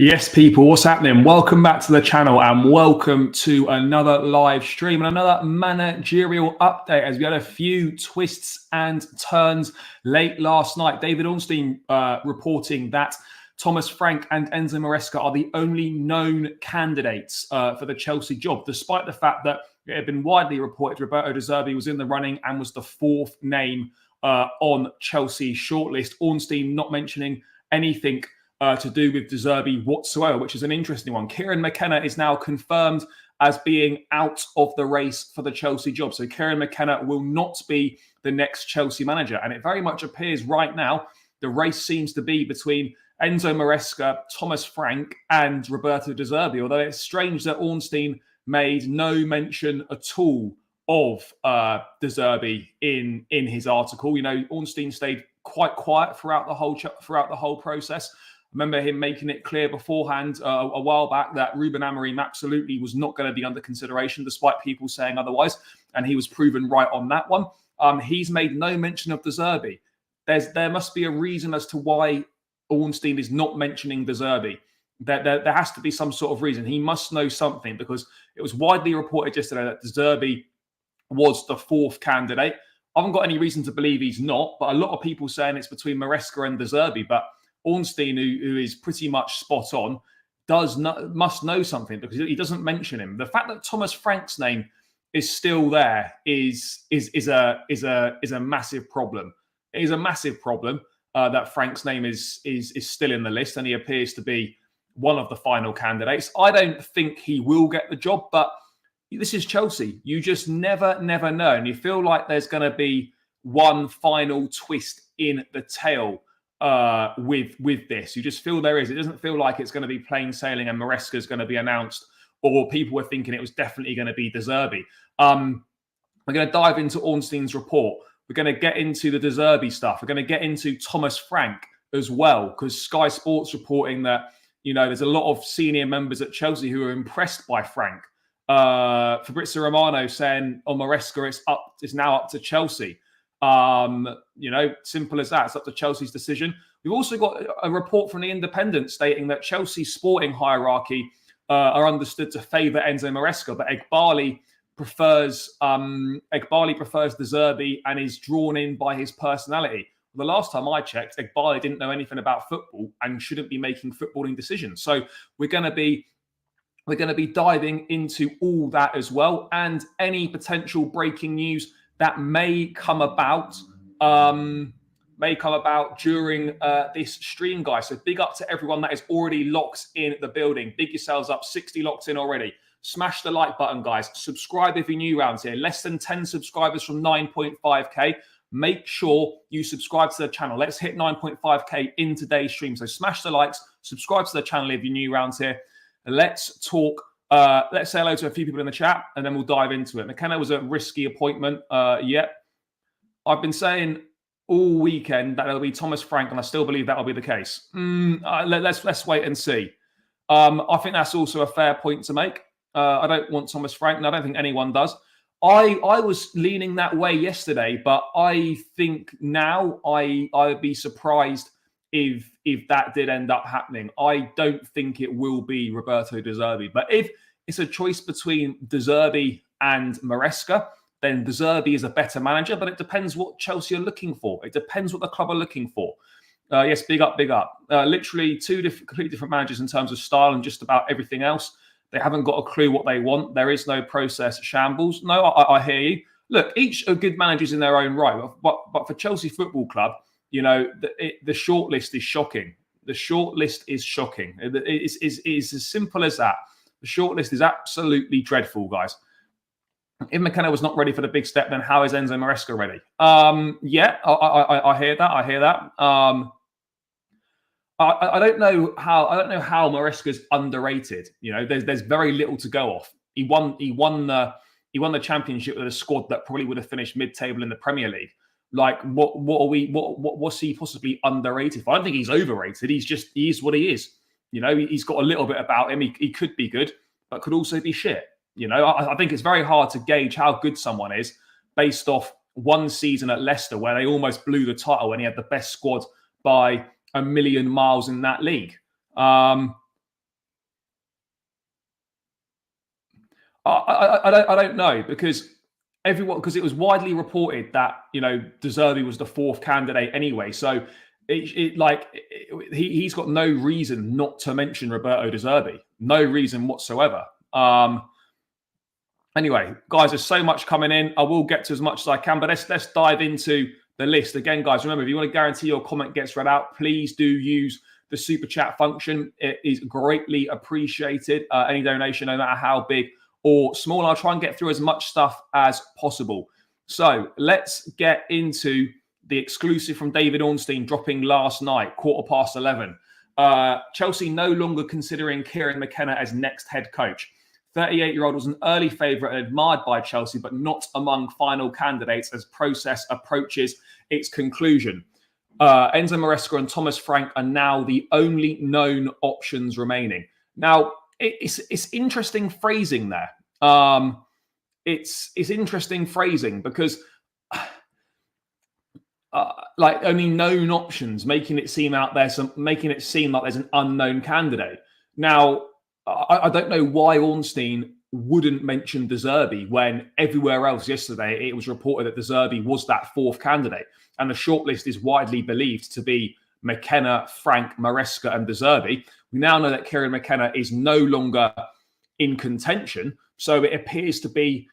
Yes, people, what's happening? Welcome back to the channel and welcome to another live stream and another managerial update as we had a few twists and turns late last night. David Ornstein reporting that Thomas Frank and Enzo Marseca are the only known candidates for the Chelsea job, despite the fact that it had been widely reported Roberto De Zerbi was in the running and was the fourth name on Chelsea's shortlist. Ornstein not mentioning anything to do with De Zerbi whatsoever, which is an interesting one. Kieran McKenna is now confirmed as being out of the race for the Chelsea job. So Kieran McKenna will not be the next Chelsea manager. And it very much appears right now the race seems to be between Enzo Marseca, Thomas Frank and Roberto De Zerbi, although it's strange that Ornstein made no mention at all of De Zerbi in his article. You know, Ornstein stayed quite quiet throughout the whole process. Remember him making it clear beforehand a while back that Ruben Amorim absolutely was not going to be under consideration, despite people saying otherwise, and he was proven right on that one. He's made no mention of De Zerbi. There must be a reason as to why Ornstein is not mentioning De Zerbi. There has to be some sort of reason. He must know something, because it was widely reported yesterday that De Zerbi was the fourth candidate. I haven't got any reason to believe he's not, but a lot of people saying it's between Marseca and De Zerbi. But Ornstein, who is pretty much spot on, must know something, because he doesn't mention him. The fact that Thomas Frank's name is still there is a massive problem. It is a massive problem that Frank's name is still in the list, and he appears to be one of the final candidates. I don't think he will get the job, but this is Chelsea. You just never know, and you feel like there's going to be one final twist in the tail with this. You just feel there is. It doesn't feel like it's going to be plain sailing and Marseca is going to be announced, or people were thinking it was definitely going to be De Zerbi. We're going to dive into Ornstein's report. We're going to get into the De Zerbi stuff. We're going to get into Thomas Frank as well, because Sky Sports reporting that, you know, there's a lot of senior members at Chelsea who are impressed by Frank. Fabrizio Romano saying on Marseca it's now up to Chelsea. You know, simple as that. It's up to Chelsea's decision. We've also got a report from the Independent stating that Chelsea's sporting hierarchy are understood to favour Enzo Marseca, but Egbali prefers De Zerbi and is drawn in by his personality. The last time I checked, Egbali didn't know anything about football and shouldn't be making footballing decisions. So we're going to be diving into all that as well, and any potential breaking news that may come about during this stream, guys. So big up to everyone that is already locked in the building. Big yourselves up. 60 locked in already. Smash the like button, guys. Subscribe if you're new around here. Less than 10 subscribers from 9.5k. Make sure you subscribe to the channel. Let's hit 9.5k in today's stream. So smash the likes. Subscribe to the channel if you're new around here. Let's talk. Let's say hello to a few people in the chat, and then we'll dive into it. McKenna was a risky appointment. I've been saying all weekend that it'll be Thomas Frank, and I still believe that'll be the case. Let's wait and see. I think that's also a fair point to make. I don't want Thomas Frank, and I don't think anyone does. I was leaning that way yesterday, but I think now I would be surprised if that did end up happening. I don't think it will be Roberto De Zerbi. But if it's a choice between De Zerbi and Marseca, then De Zerbi is a better manager, but it depends what Chelsea are looking for. It depends what the club are looking for. Yes, big up. Literally two completely different managers in terms of style and just about everything else. They haven't got a clue what they want. There is no process shambles. No, I hear you. Look, each are good managers in their own right. But for Chelsea Football Club, you know, the shortlist is shocking. The shortlist is shocking. It's as simple as that. The shortlist is absolutely dreadful, guys. If McKenna was not ready for the big step, then how is Enzo Marseca ready? Yeah, I hear that. I hear that. I don't know how Maresca's underrated. You know, there's very little to go off. He won the championship with a squad that probably would have finished mid-table in the Premier League. Like, what's he possibly underrated for? I don't think he's overrated. He is what he is. You know, he's got a little bit about him. He could be good, but could also be shit. You know, I think it's very hard to gauge how good someone is based off one season at Leicester where they almost blew the title when he had the best squad by a million miles in that league. I don't know, because it was widely reported that, De Zerbi was the fourth candidate anyway. So he's got no reason not to mention Roberto De Zerbi. No reason whatsoever. Anyway, guys, there's so much coming in. I will get to as much as I can, but let's dive into the list. Again, guys, remember, if you want to guarantee your comment gets read out, please do use the super chat function. It is greatly appreciated. Any donation, no matter how big or small, I'll try and get through as much stuff as possible. So let's get into the exclusive from David Ornstein dropping last night, 11:15. Chelsea no longer considering Kieran McKenna as next head coach. 38-year-old was an early favourite and admired by Chelsea, but not among final candidates as process approaches its conclusion. Enzo Marseca and Thomas Frank are now the only known options remaining. Now, it's interesting phrasing there. It's interesting phrasing because only known options, making it seem like there's an unknown candidate. Now, I don't know why Ornstein wouldn't mention De Zerbi when everywhere else yesterday it was reported that De Zerbi was that fourth candidate, and the shortlist is widely believed to be McKenna, Frank, Marseca, and De Zerbi. We now know that Kieran McKenna is no longer in contention, so it appears to be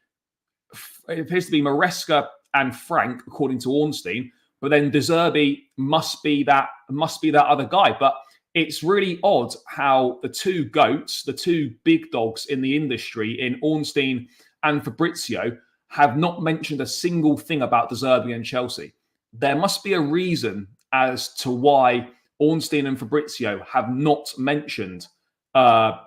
Marseca and Frank, according to Ornstein. But then De Zerbi must be that other guy. But it's really odd how the two goats, the two big dogs in the industry, in Ornstein and Fabrizio, have not mentioned a single thing about De Zerbi and Chelsea. There must be a reason as to why Ornstein and Fabrizio have not mentioned De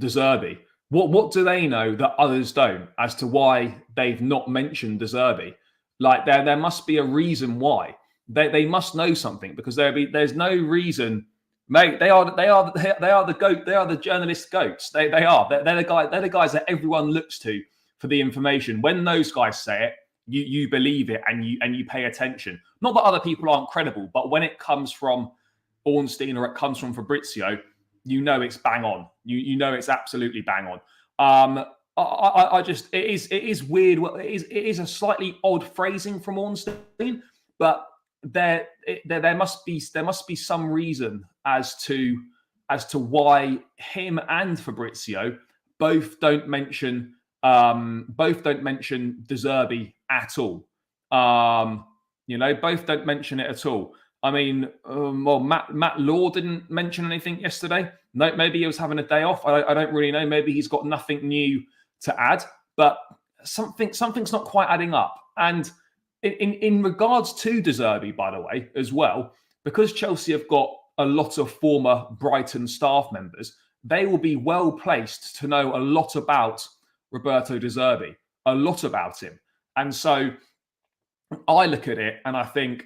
Zerbi. What do they know that others don't as to why they've not mentioned De Zerbi? Like there must be a reason why. They must know something, because there's no reason, mate. They are the goat. They are the journalist goats. They're the guys that everyone looks to for the information. When those guys say it, you believe it and you pay attention. Not that other people aren't credible, but when it comes from Ornstein or it comes from Fabrizio, you know it's bang on. You know it's absolutely bang on. It is weird. It is a slightly odd phrasing from Ornstein, but there must be some reason as to why him and Fabrizio both don't mention De Zerbi at all. Both don't mention it at all. I mean, Matt Law didn't mention anything yesterday. No, maybe he was having a day off. I don't really know. Maybe he's got nothing new to add, but something's not quite adding up. And in regards to De Zerbi, by the way, as well, because Chelsea have got a lot of former Brighton staff members, they will be well placed to know a lot about Roberto De Zerbi, a lot about him. And so I look at it and I think,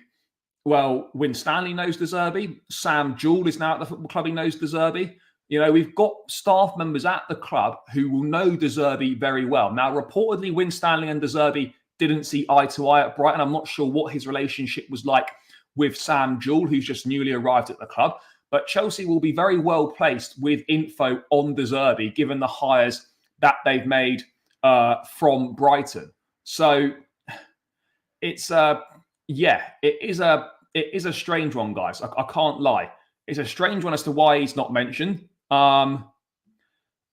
well, Win Stanley knows De Zerbi. Sam Jewell is now at the football club. He knows De Zerbi. We've got staff members at the club who will know De Zerbi very well. Now, reportedly, Win Stanley and De Zerbi didn't see eye to eye at Brighton. I'm not sure what his relationship was like with Sam Jewell, who's just newly arrived at the club. But Chelsea will be very well placed with info on De Zerbi, given the hires that they've made from Brighton. So it is a strange one, guys. I can't lie. It's a strange one as to why he's not mentioned.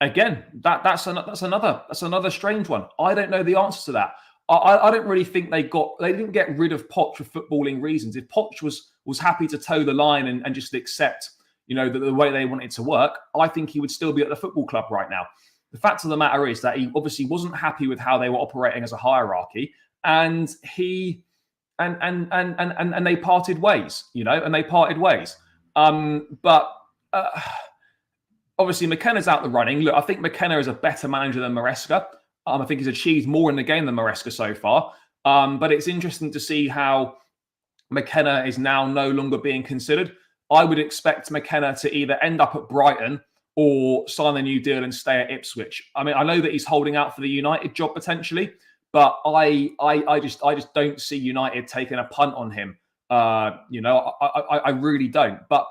Again, that's another strange one. I don't know the answer to that. I don't really think they didn't get rid of Poch for footballing reasons. If Poch was happy to toe the line and just accept, the way they wanted to work, I think he would still be at the football club right now. The fact of the matter is that he obviously wasn't happy with how they were operating as a hierarchy, and they parted ways, But obviously McKenna's out the running. Look, I think McKenna is a better manager than Marseca. I think he's achieved more in the game than Marseca so far. But it's interesting to see how McKenna is now no longer being considered. I would expect McKenna to either end up at Brighton or sign a new deal and stay at Ipswich. I mean, I know that he's holding out for the United job potentially, but I just don't see United taking a punt on him. I really don't. But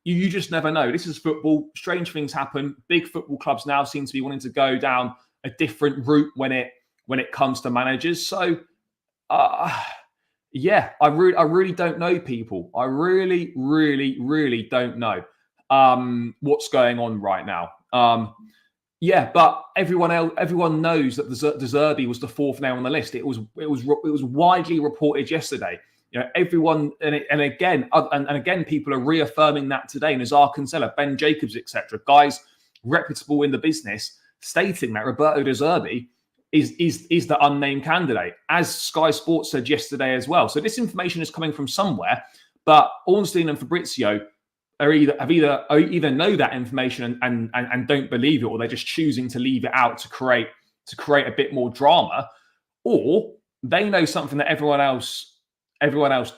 you just never know. This is football. Strange things happen. Big football clubs now seem to be wanting to go down a different route when it comes to managers. So, yeah, I really don't know, people. I really don't know what's going on right now. Yeah, but everyone knows that De Zerbi was the fourth name on the list. It was widely reported yesterday. You know, everyone and again, people are reaffirming that today. Nazar Kinsella, Ben Jacobs, etc., guys reputable in the business, stating that Roberto De Zerbi is the unnamed candidate, as Sky Sports said yesterday as well. So this information is coming from somewhere, but Ornstein and Fabrizio either know that information and don't believe it, or they're just choosing to leave it out to create a bit more drama, or they know something that everyone else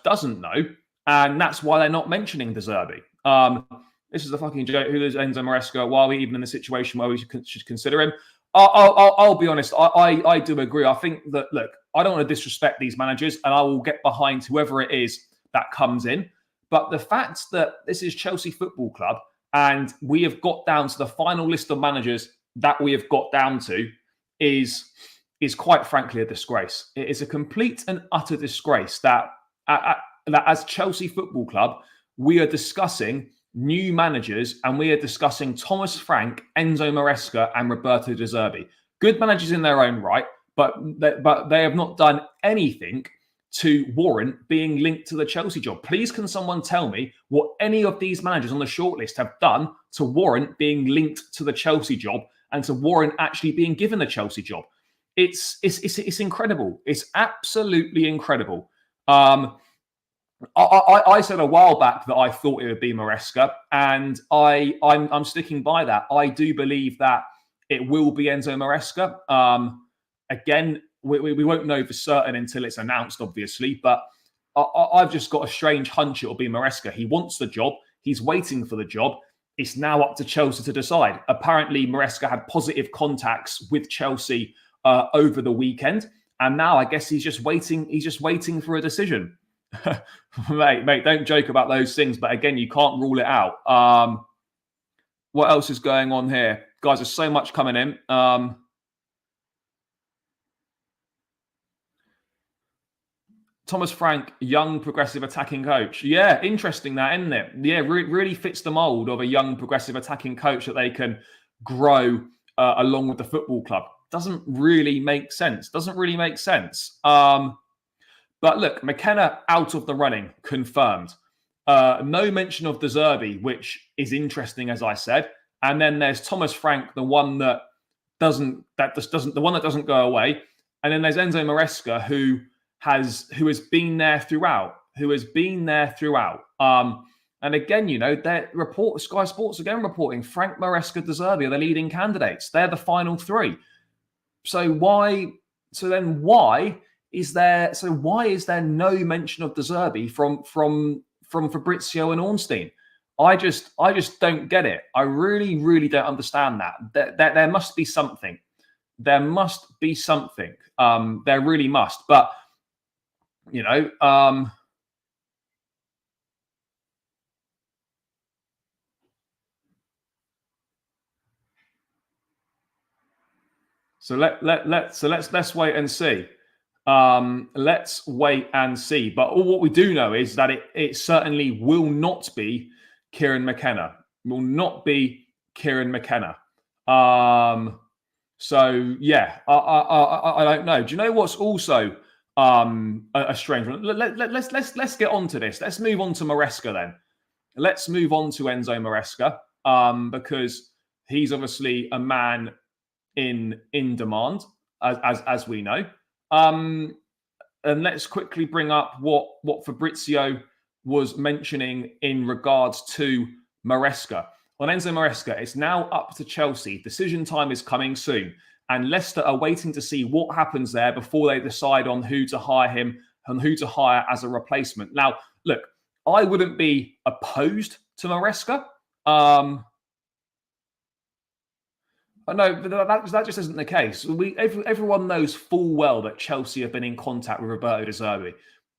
doesn't know, and that's why they're not mentioning De Zerbi. This is a fucking joke. Who is Enzo Maresca? Why are we even in a situation where we should consider him? I'll be honest. I do agree. I think that, look, I don't want to disrespect these managers, and I will get behind whoever it is that comes in. But the fact that this is Chelsea Football Club and we have got down to the final list of managers that we have got down to is quite frankly a disgrace. It is a complete and utter disgrace that as Chelsea Football Club, we are discussing new managers and we are discussing Thomas Frank, Enzo Maresca and Roberto De Zerbi. Good managers in their own right, but they have not done anything to warrant being linked to the Chelsea job. Please, can someone tell me what any of these managers on the shortlist have done to warrant being linked to the Chelsea job and to warrant actually being given the Chelsea job? It's incredible. It's absolutely incredible. I said a while back that I thought it would be Maresca, and I'm sticking by that. I do believe that it will be Enzo Maresca. Again, we won't know for certain until it's announced, obviously, but I've just got a strange hunch it'll be Maresca. He wants the job. He's waiting for the job. It's now up to Chelsea to decide. Apparently, Maresca had positive contacts with Chelsea over the weekend, and now I guess he's just waiting. He's just waiting for a decision. mate, don't joke about those things. But again, you can't rule it out. What else is going on here? Guys, there's so much coming in. Thomas Frank, young progressive attacking coach. Yeah, interesting that, isn't it? Yeah, really fits the mold of a young progressive attacking coach that they can grow along with the football club. Doesn't really make sense. But look, McKenna out of the running, confirmed. No mention of De Zerbi, which is interesting, as I said. And then there's Thomas Frank, the one that doesn't go away. And then there's Enzo Maresca, who has been there throughout. And again, you know, Sky Sports again reporting Frank, Maresca, De Zerbi are the leading candidates. They're the final three. So why is there no mention of De Zerbi from Fabrizio and Ornstein? I just don't get it. I really don't understand that. There must be something. There really must. But you know, so let's wait and see. Let's wait and see. But all what we do know is that it certainly will not be Kieran McKenna. So yeah, I don't know. Do you know what's also a strange one? Let's get on to this. Let's move on to Maresca then. Let's move on to Enzo Maresca because he's obviously a man in demand, as we know. And let's quickly bring up what Fabrizio was mentioning in regards to Maresca. On Enzo Maresca, it's now up to Chelsea. Decision time is coming soon. And Leicester are waiting to see what happens there before they decide on who to hire him and who to hire as a replacement. Now, look, I wouldn't be opposed to Maresca. No, that just isn't the case. Everyone knows full well that Chelsea have been in contact with Roberto De Zerbi.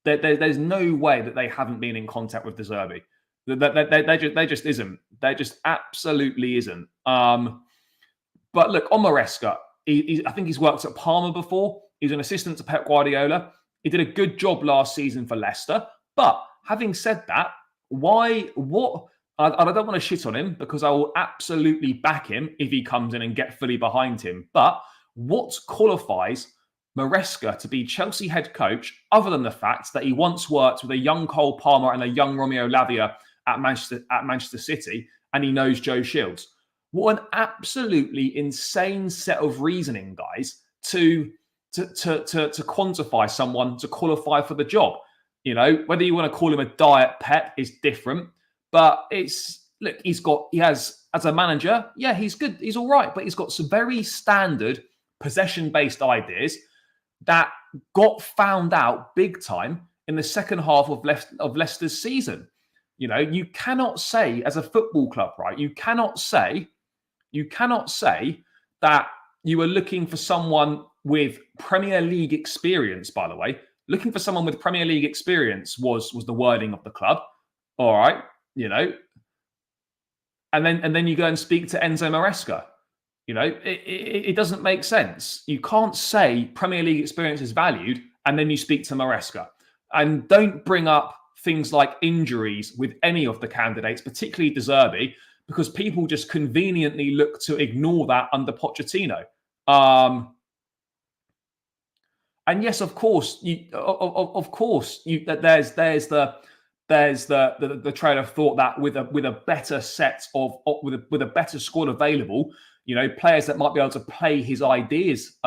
There's no way that they haven't been in contact with De Zerbi. They just isn't. They just absolutely isn't. But look, on Maresca, I think he's worked at Parma before. He's an assistant to Pep Guardiola. He did a good job last season for Leicester. But having said that, I don't want to shit on him because I will absolutely back him if he comes in and get fully behind him. But what qualifies Maresca to be Chelsea head coach, other than the fact that he once worked with a young Cole Palmer and a young Romeo Lavia at Manchester City, and he knows Joe Shields? What an absolutely insane set of reasoning, guys, to quantify someone to qualify for the job. You know, whether you want to call him a diet Pep is different, but he has, as a manager, yeah, he's good, he's all right, but he's got some very standard possession-based ideas that got found out big time in the second half of Leicester's season. You know, you cannot say as a football club, right? You cannot say that you were looking for someone with Premier League experience, by the way. Looking for someone with Premier League experience was the wording of the club. All right, you know. And then you go and speak to Enzo Maresca. You know, it doesn't make sense. You can't say Premier League experience is valued and then you speak to Maresca. And don't bring up things like injuries with any of the candidates, particularly De Zerbi, because people just conveniently look to ignore that under Pochettino. And yes, of course, there's the trail of thought that with a better set of with a better squad available, you know, players that might be able to play his ideas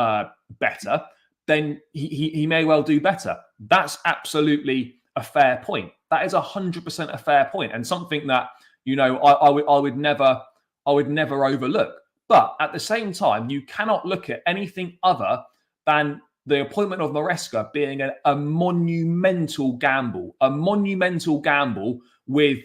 better, then he may well do better. That's absolutely a fair point. That is 100% a fair point, and something that, you know, I would never overlook. But at the same time, you cannot look at anything other than the appointment of Maresca being a monumental gamble with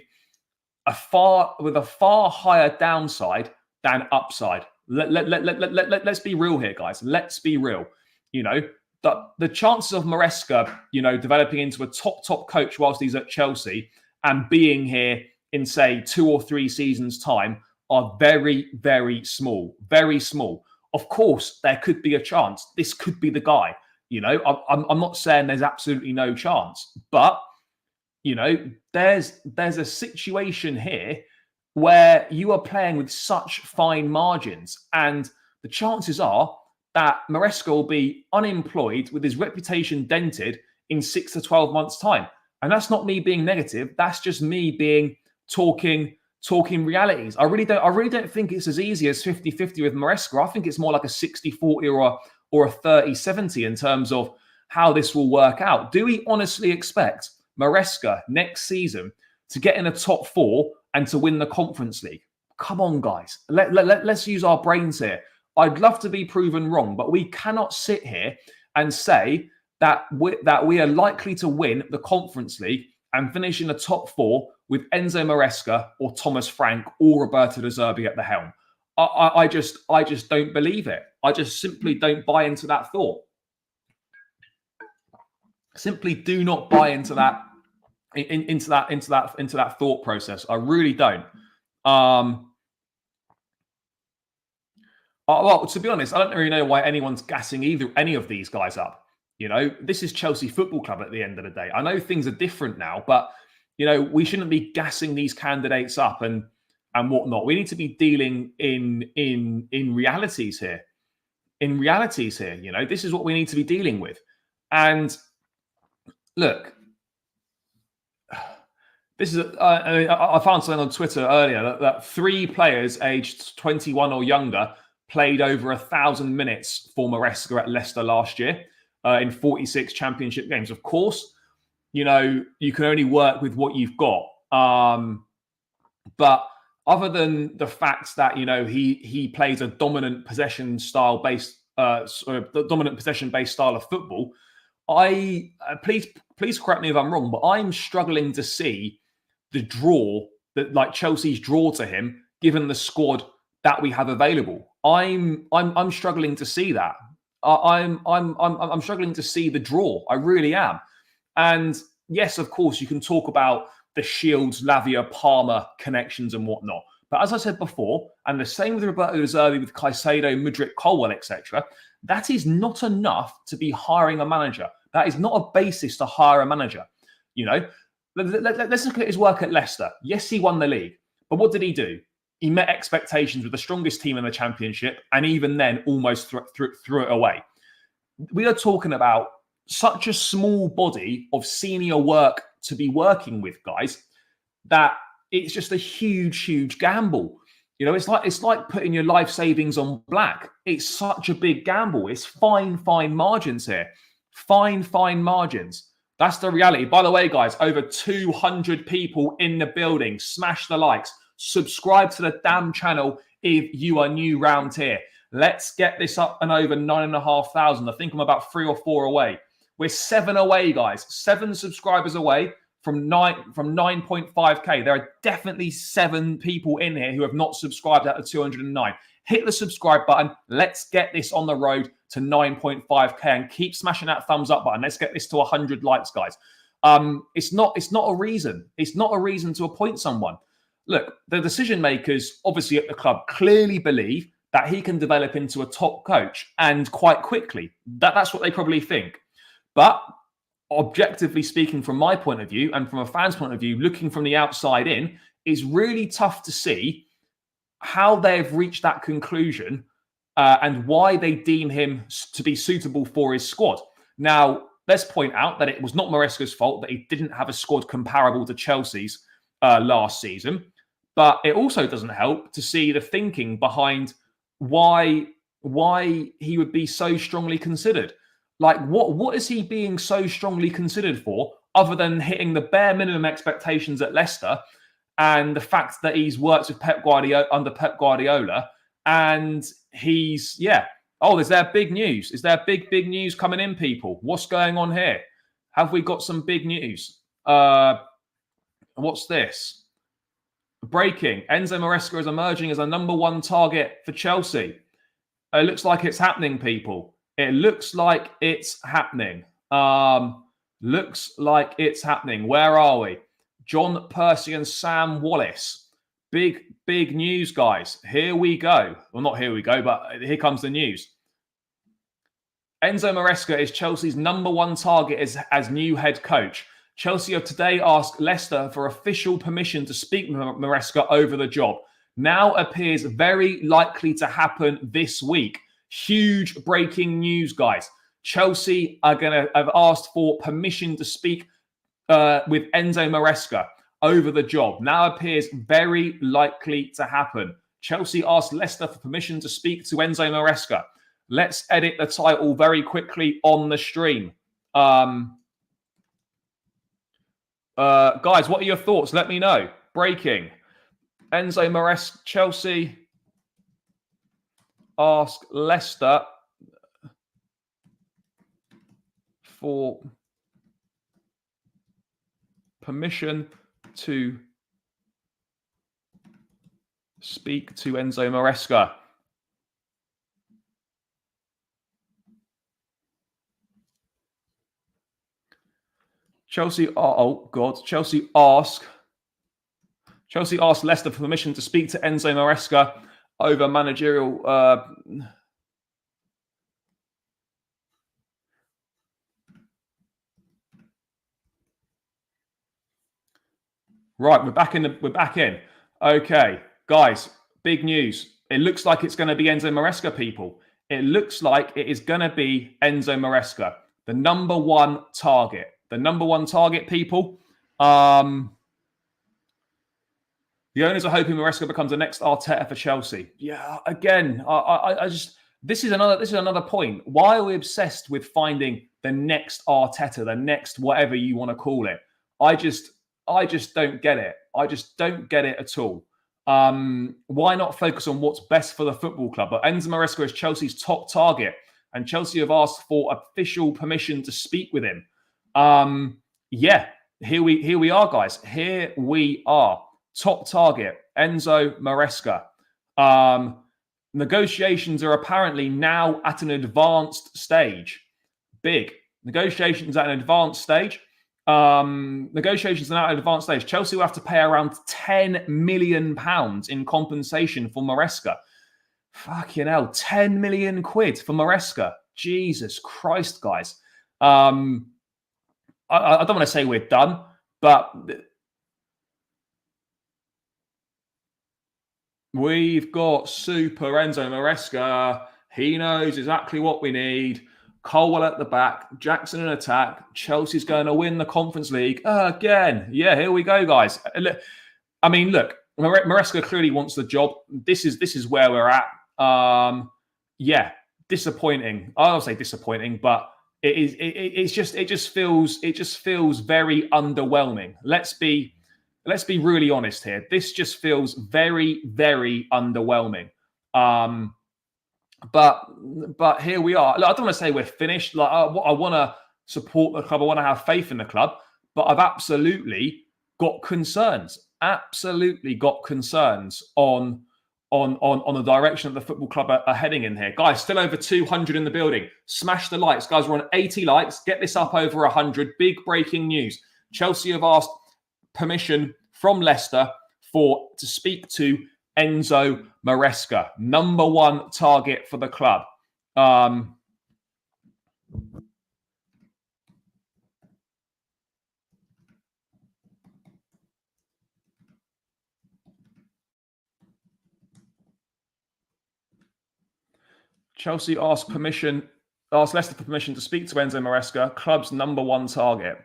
a far higher downside than upside. Let's be real here, guys. Let's be real. You know, the chances of Maresca, you know, developing into a top coach whilst he's at Chelsea and being here in, say, 2 or 3 seasons' time are very, very small. Very small. Of course, there could be a chance. This could be the guy. You know, I'm not saying there's absolutely no chance, but, you know, there's a situation here where you are playing with such fine margins, and the chances are that Maresca will be unemployed with his reputation dented in 6 to 12 months' time. And that's not me being negative. That's just me talking realities. I really don't think it's as easy as 50-50 with Maresca. I think it's more like a 60-40 or a 30-70 in terms of how this will work out. Do we honestly expect Maresca next season to get in a top 4 and to win the Conference League? Come on, guys. Let's use our brains here. I'd love to be proven wrong, but we cannot sit here and say that we are likely to win the Conference League and finish in the top 4 with Enzo Maresca or Thomas Frank or Roberto De Zerbi at the helm. I just don't believe it. I just simply don't buy into that thought. Simply do not buy into that into that thought process. I really don't. Well, to be honest, I don't really know why anyone's gassing any of these guys up. You know, this is Chelsea Football Club at the end of the day. I know things are different now, but, you know, we shouldn't be gassing these candidates up and whatnot. We need to be dealing in realities here. In realities here, you know, this is what we need to be dealing with. And look, this is I found something on Twitter earlier that 3 players aged 21 or younger played over 1,000 minutes for Maresca at Leicester last year in 46 championship games. Of course, you know, you can only work with what you've got. But other than the fact that, you know, he plays a dominant possession based style of football, please correct me if I'm wrong, but I'm struggling to see the draw that, like, Chelsea's draw to him, given the squad that we have available. I'm struggling to see that. I'm struggling to see the draw. I really am. And yes, of course, you can talk about the Shields, Lavia, Palmer connections and whatnot. But as I said before, and the same with Roberto De Zerbi, with Caicedo, Mudryk, Colwell, etc., that is not enough to be hiring a manager. That is not a basis to hire a manager. You know, let's look at his work at Leicester. Yes, he won the league, but what did he do? He met expectations with the strongest team in the Championship, and even then almost threw it away. We are talking about such a small body of senior work to be working with, guys, that it's just a huge gamble. You know, it's like putting your life savings on black. It's such a big gamble. It's fine margins here. Fine margins. That's the reality. By the way, guys, over 200 people in the building. Smash the likes. Subscribe to the damn channel if you are new round here. Let's get this up and over 9,500. I think I'm about 3 or 4 away. We're 7 away, guys. 7 subscribers away from 9.5k. There are definitely 7 people in here who have not subscribed out of 209. Hit the subscribe button. Let's get this on the road to 9.5k and keep smashing that thumbs up button. Let's get this to 100 likes, guys. It's not a reason. It's not a reason to appoint someone. Look, the decision makers, obviously at the club, clearly believe that he can develop into a top coach, and quite quickly. That's what they probably think. But objectively speaking, from my point of view and from a fan's point of view, looking from the outside in, it's really tough to see how they've reached that conclusion and why they deem him to be suitable for his squad. Now, let's point out that it was not Maresca's fault that he didn't have a squad comparable to Chelsea's last season. But it also doesn't help to see the thinking behind why he would be so strongly considered. Like, what is he being so strongly considered for, other than hitting the bare minimum expectations at Leicester and the fact that he's worked with Pep Guardiola, and he's, is there big news? Is there big news coming in, people? What's going on here? Have we got some big news? What's this? Breaking. Enzo Maresca is emerging as a #1 target for Chelsea. It looks like it's happening, people. It looks like it's happening. Looks like it's happening. Where are we? John Percy and Sam Wallace. Big news, guys. Here we go. Well, not here we go, but here comes the news. Enzo Maresca is Chelsea's #1 target as new head coach. Chelsea have today asked Leicester for official permission to speak with Maresca over the job. Now appears very likely to happen this week. Huge breaking news, guys. Chelsea are going to have asked for permission to speak with Enzo Maresca over the job. Now appears very likely to happen. Chelsea asked Leicester for permission to speak to Enzo Maresca. Let's edit the title very quickly on the stream. Guys, what are your thoughts? Let me know. Breaking. Enzo Maresca, Chelsea ask Leicester for permission to speak to Enzo Maresca. Chelsea asked Leicester for permission to speak to Enzo Maresca over managerial. Right, we're back in. Okay, guys, big news. It looks like it's going to be Enzo Maresca, people. It looks like it is going to be Enzo Maresca, the #1 target. The #1 target, people. The owners are hoping Maresca becomes the next Arteta for Chelsea. Yeah, again, I just this is another point. Why are we obsessed with finding the next Arteta, the next whatever you want to call it? I just don't get it. I just don't get it at all. Why not focus on what's best for the football club? But Enzo Maresca is Chelsea's top target, and Chelsea have asked for official permission to speak with him. Here we are, guys. Here we are. Top target, Enzo Maresca. Negotiations are apparently now at an advanced stage. Big. Negotiations at an advanced stage. Negotiations are now at an advanced stage. Chelsea will have to pay around £10 million in compensation for Marseca. Fucking hell, 10 million quid for Marseca. Jesus Christ, guys. I don't want to say we're done, but we've got Super Enzo Marseca. He knows exactly what we need. Colwell at the back, Jackson in attack. Chelsea's going to win the Conference League again. Yeah, here we go, guys. I mean, look, Marseca clearly wants the job. This is where we're at. Yeah, disappointing. I'll say disappointing, but it just feels very underwhelming. Let's be really honest here. This just feels very, very underwhelming. But here we are. Look, I don't want to say we're finished. Like I want to support the club. I want to have faith in the club. But I've absolutely got concerns. Absolutely got concerns on the direction that the football club are heading in here. Guys, still over 200 in the building. Smash the likes. Guys, we're on 80 likes. Get this up over 100. Big breaking news. Chelsea have asked permission from Leicester to speak to Enzo Marseca, number one target for the club. Chelsea asked Leicester for permission to speak to Enzo Marseca, club's number one target.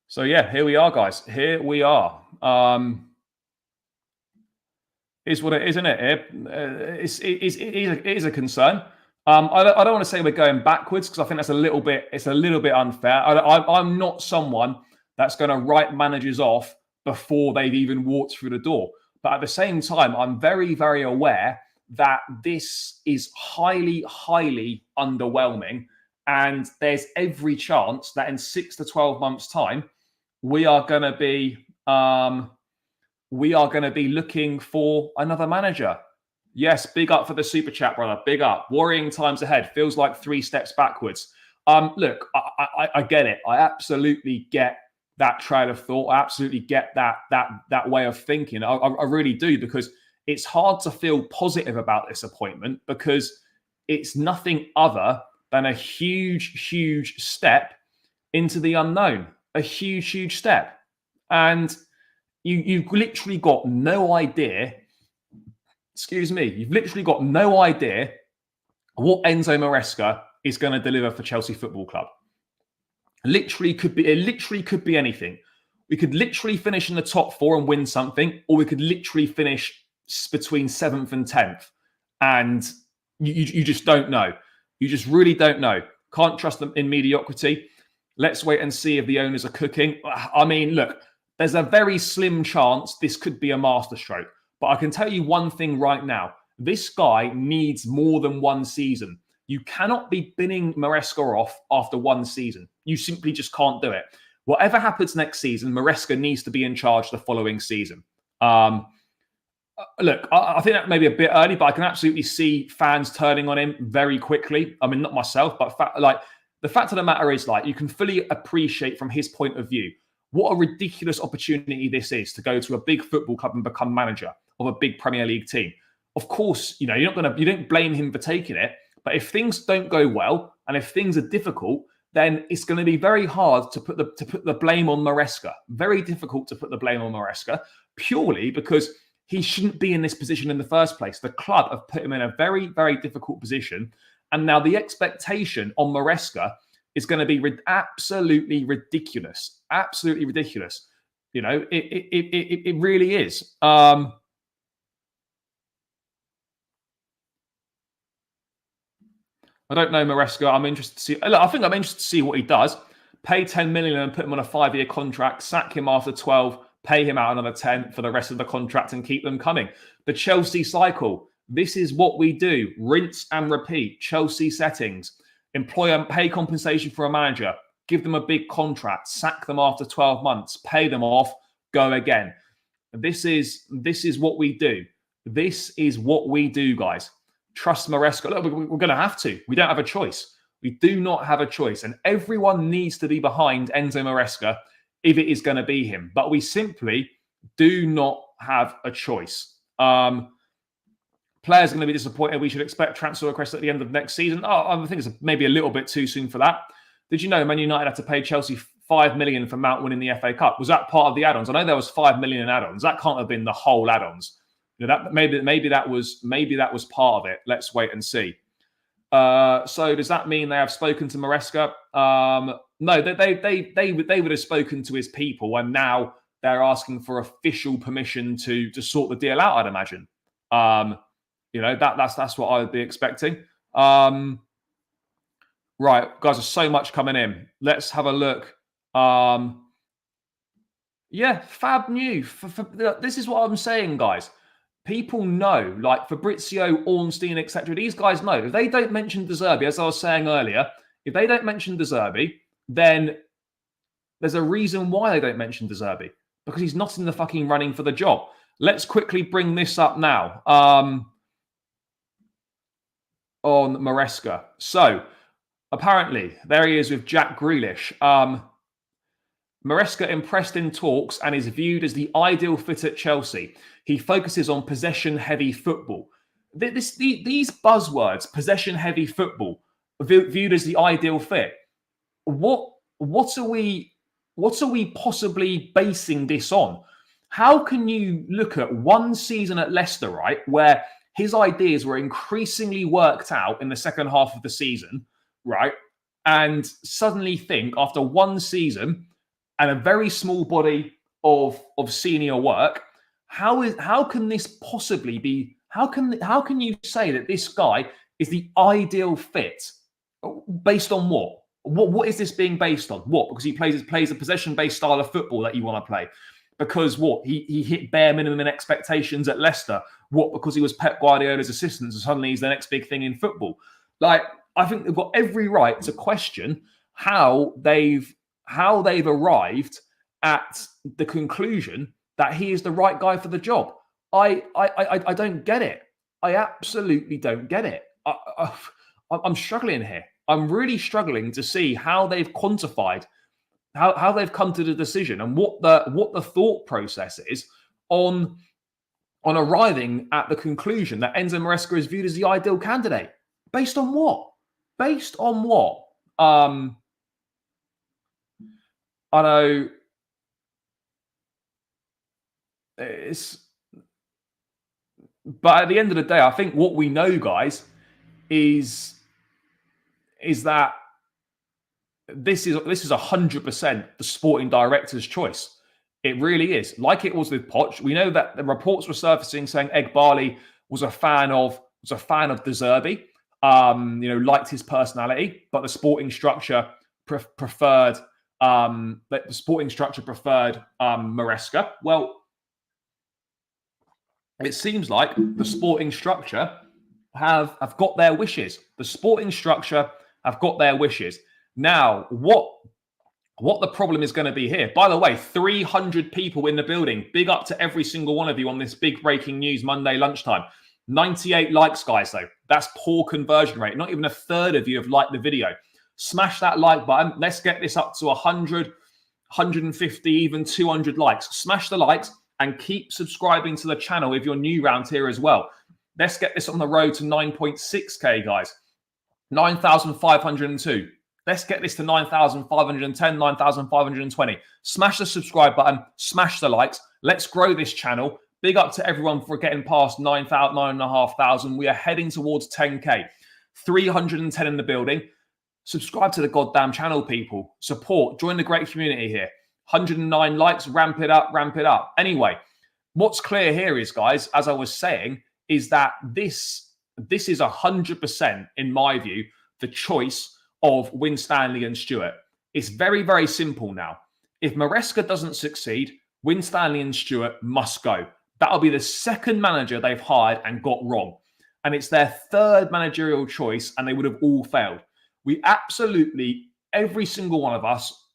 So yeah, here we are, guys. Here we are. Is what it is, isn't it? It is a concern. I don't want to say we're going backwards because I think that's a little bit unfair. I'm not someone that's going to write managers off before they've even walked through the door. But at the same time, I'm very, very aware that this is highly, highly underwhelming. And there's every chance that in 6 to 12 months' time, we are going to be looking for another manager. Yes, big up for the super chat, brother. Big up. Worrying times ahead. Feels like 3 steps backwards. Look, I get it. I absolutely get that trail of thought. I absolutely get that way of thinking. I really do, because it's hard to feel positive about this appointment because it's nothing other than a huge, huge step into the unknown. A huge, huge step. And you've literally got no idea. Excuse me. You've literally got no idea what Enzo Marseca is going to deliver for Chelsea Football Club. It literally could be anything. We could literally finish in the top 4 and win something, or we could literally finish between 7th and 10th. And you just don't know. You just really don't know. Can't trust them in mediocrity. Let's wait and see if the owners are cooking. I mean, look, there's a very slim chance this could be a masterstroke. But I can tell you one thing right now. This guy needs more than one season. You cannot be binning Marseca off after one season. You simply just can't do it. Whatever happens next season, Marseca needs to be in charge the following season. Look, I think that may be a bit early, but I can absolutely see fans turning on him very quickly. I mean, not myself, but the fact of the matter is, you can fully appreciate from his point of view what a ridiculous opportunity this is to go to a big football club and become manager of a big Premier League team. Of course, you don't blame him for taking it, but if things don't go well and if things are difficult, then it's going to be very hard to put the blame on Marseca. Very difficult to put the blame on Marseca, purely because he shouldn't be in this position in the first place. The club have put him in a very, very difficult position. And now the expectation on Marseca is going to be absolutely ridiculous. Absolutely ridiculous. It really is. I don't know Marseca. I'm interested to see. I think I'm interested to see what he does. Pay 10 million and put him on a 5-year contract. Sack him after 12. Pay him out another 10 for the rest of the contract and keep them coming. The Chelsea cycle. This is what we do. Rinse and repeat. Chelsea settings. Employ and pay compensation for a manager. Give them a big contract. Sack them after 12 months. Pay them off. Go again. This is what we do. This is what we do, guys. Trust Marseca. Look, we're going to have to. We don't have a choice. We do not have a choice. And everyone needs to be behind Enzo Marseca if it is going to be him. But we simply do not have a choice. Players are going to be disappointed. We should expect transfer requests at the end of next season. I think it's maybe a little bit too soon for that. Did you know Man United had to pay Chelsea $5 million for Mount winning the FA Cup? Was that part of the add-ons? I know there was $5 million in add-ons. That can't have been the whole add-ons. That maybe that was part of it. Let's wait and see. So does that mean they have spoken to Marseca? No, they would have spoken to his people, and now they're asking for official permission to sort the deal out, I'd imagine. That's what I would be expecting. Right, guys, there's so much coming in. Let's have a look. Fab new. This is what I'm saying, guys. People know, like Fabrizio, Ornstein, etc. These guys know. If they don't mention De Zerbi, as I was saying earlier, if they don't mention De Zerbi, then there's a reason why they don't mention De Zerbi. Because he's not in the fucking running for the job. Let's quickly bring this up now. On Marseca. So, apparently, there he is with Jack Grealish. Marseca impressed in talks and is viewed as the ideal fit at Chelsea. He focuses on possession-heavy football. These buzzwords, possession-heavy football, viewed as the ideal fit. What are we possibly basing this on? How can you look at one season at Leicester, right, where his ideas were increasingly worked out in the second half of the season, right, and suddenly think after one season and a very small body of senior work, how can this possibly be? How can you say that this guy is the ideal fit? Based on what? What is this being based on? What? Because he plays a possession-based style of football that you want to play. Because what? He hit bare minimum expectations at Leicester. What? Because he was Pep Guardiola's assistant, so suddenly he's the next big thing in football. Like, I think they've got every right to question how they've arrived at the conclusion that he is the right guy for the job. I don't get it. I absolutely don't get it. I'm struggling here. I'm really struggling to see how they've quantified, how they've come to the decision, and what the thought process is on arriving at the conclusion that Enzo Marseca is viewed as the ideal candidate. Based on what? Based on what? I know but at the end of the day, I think what we know, guys, is that this is 100% the sporting director's choice. It really is. Like it was with Poch. We know that the reports were surfacing saying Eghbali was a fan of De Zerbi. Liked his personality, but the sporting structure preferred Marseca. Well, it seems like the sporting structure have got their wishes. The sporting structure have got their wishes. Now, what the problem is going to be here? By the way, 300 people in the building. Big up to every single one of you on this big breaking news Monday lunchtime. 98 likes, guys, though. That's poor conversion rate. Not even a third of you have liked the video. Smash that like button. Let's get this up to 100, 150, even 200 likes. Smash the likes and keep subscribing to the channel if you're new around here as well. Let's get this on the road to 9.6K, guys. 9,502. Let's get this to 9,510, 9,520. Smash the subscribe button. Smash the likes. Let's grow this channel. Big up to everyone for getting past 9,500. We are heading towards 10K. 310 in the building. Subscribe to the goddamn channel, people. Support. Join the great community here. 109 likes. Ramp it up. Ramp it up. Anyway, what's clear here is, guys, as I was saying, is that this is 100%, in my view, the choice of Winstanley and Stewart. It's very, very simple now. If Marseca doesn't succeed, Winstanley and Stewart must go. That'll be the second manager they've hired and got wrong. And it's their third managerial choice, and they would have all failed. We absolutely, every single one of us,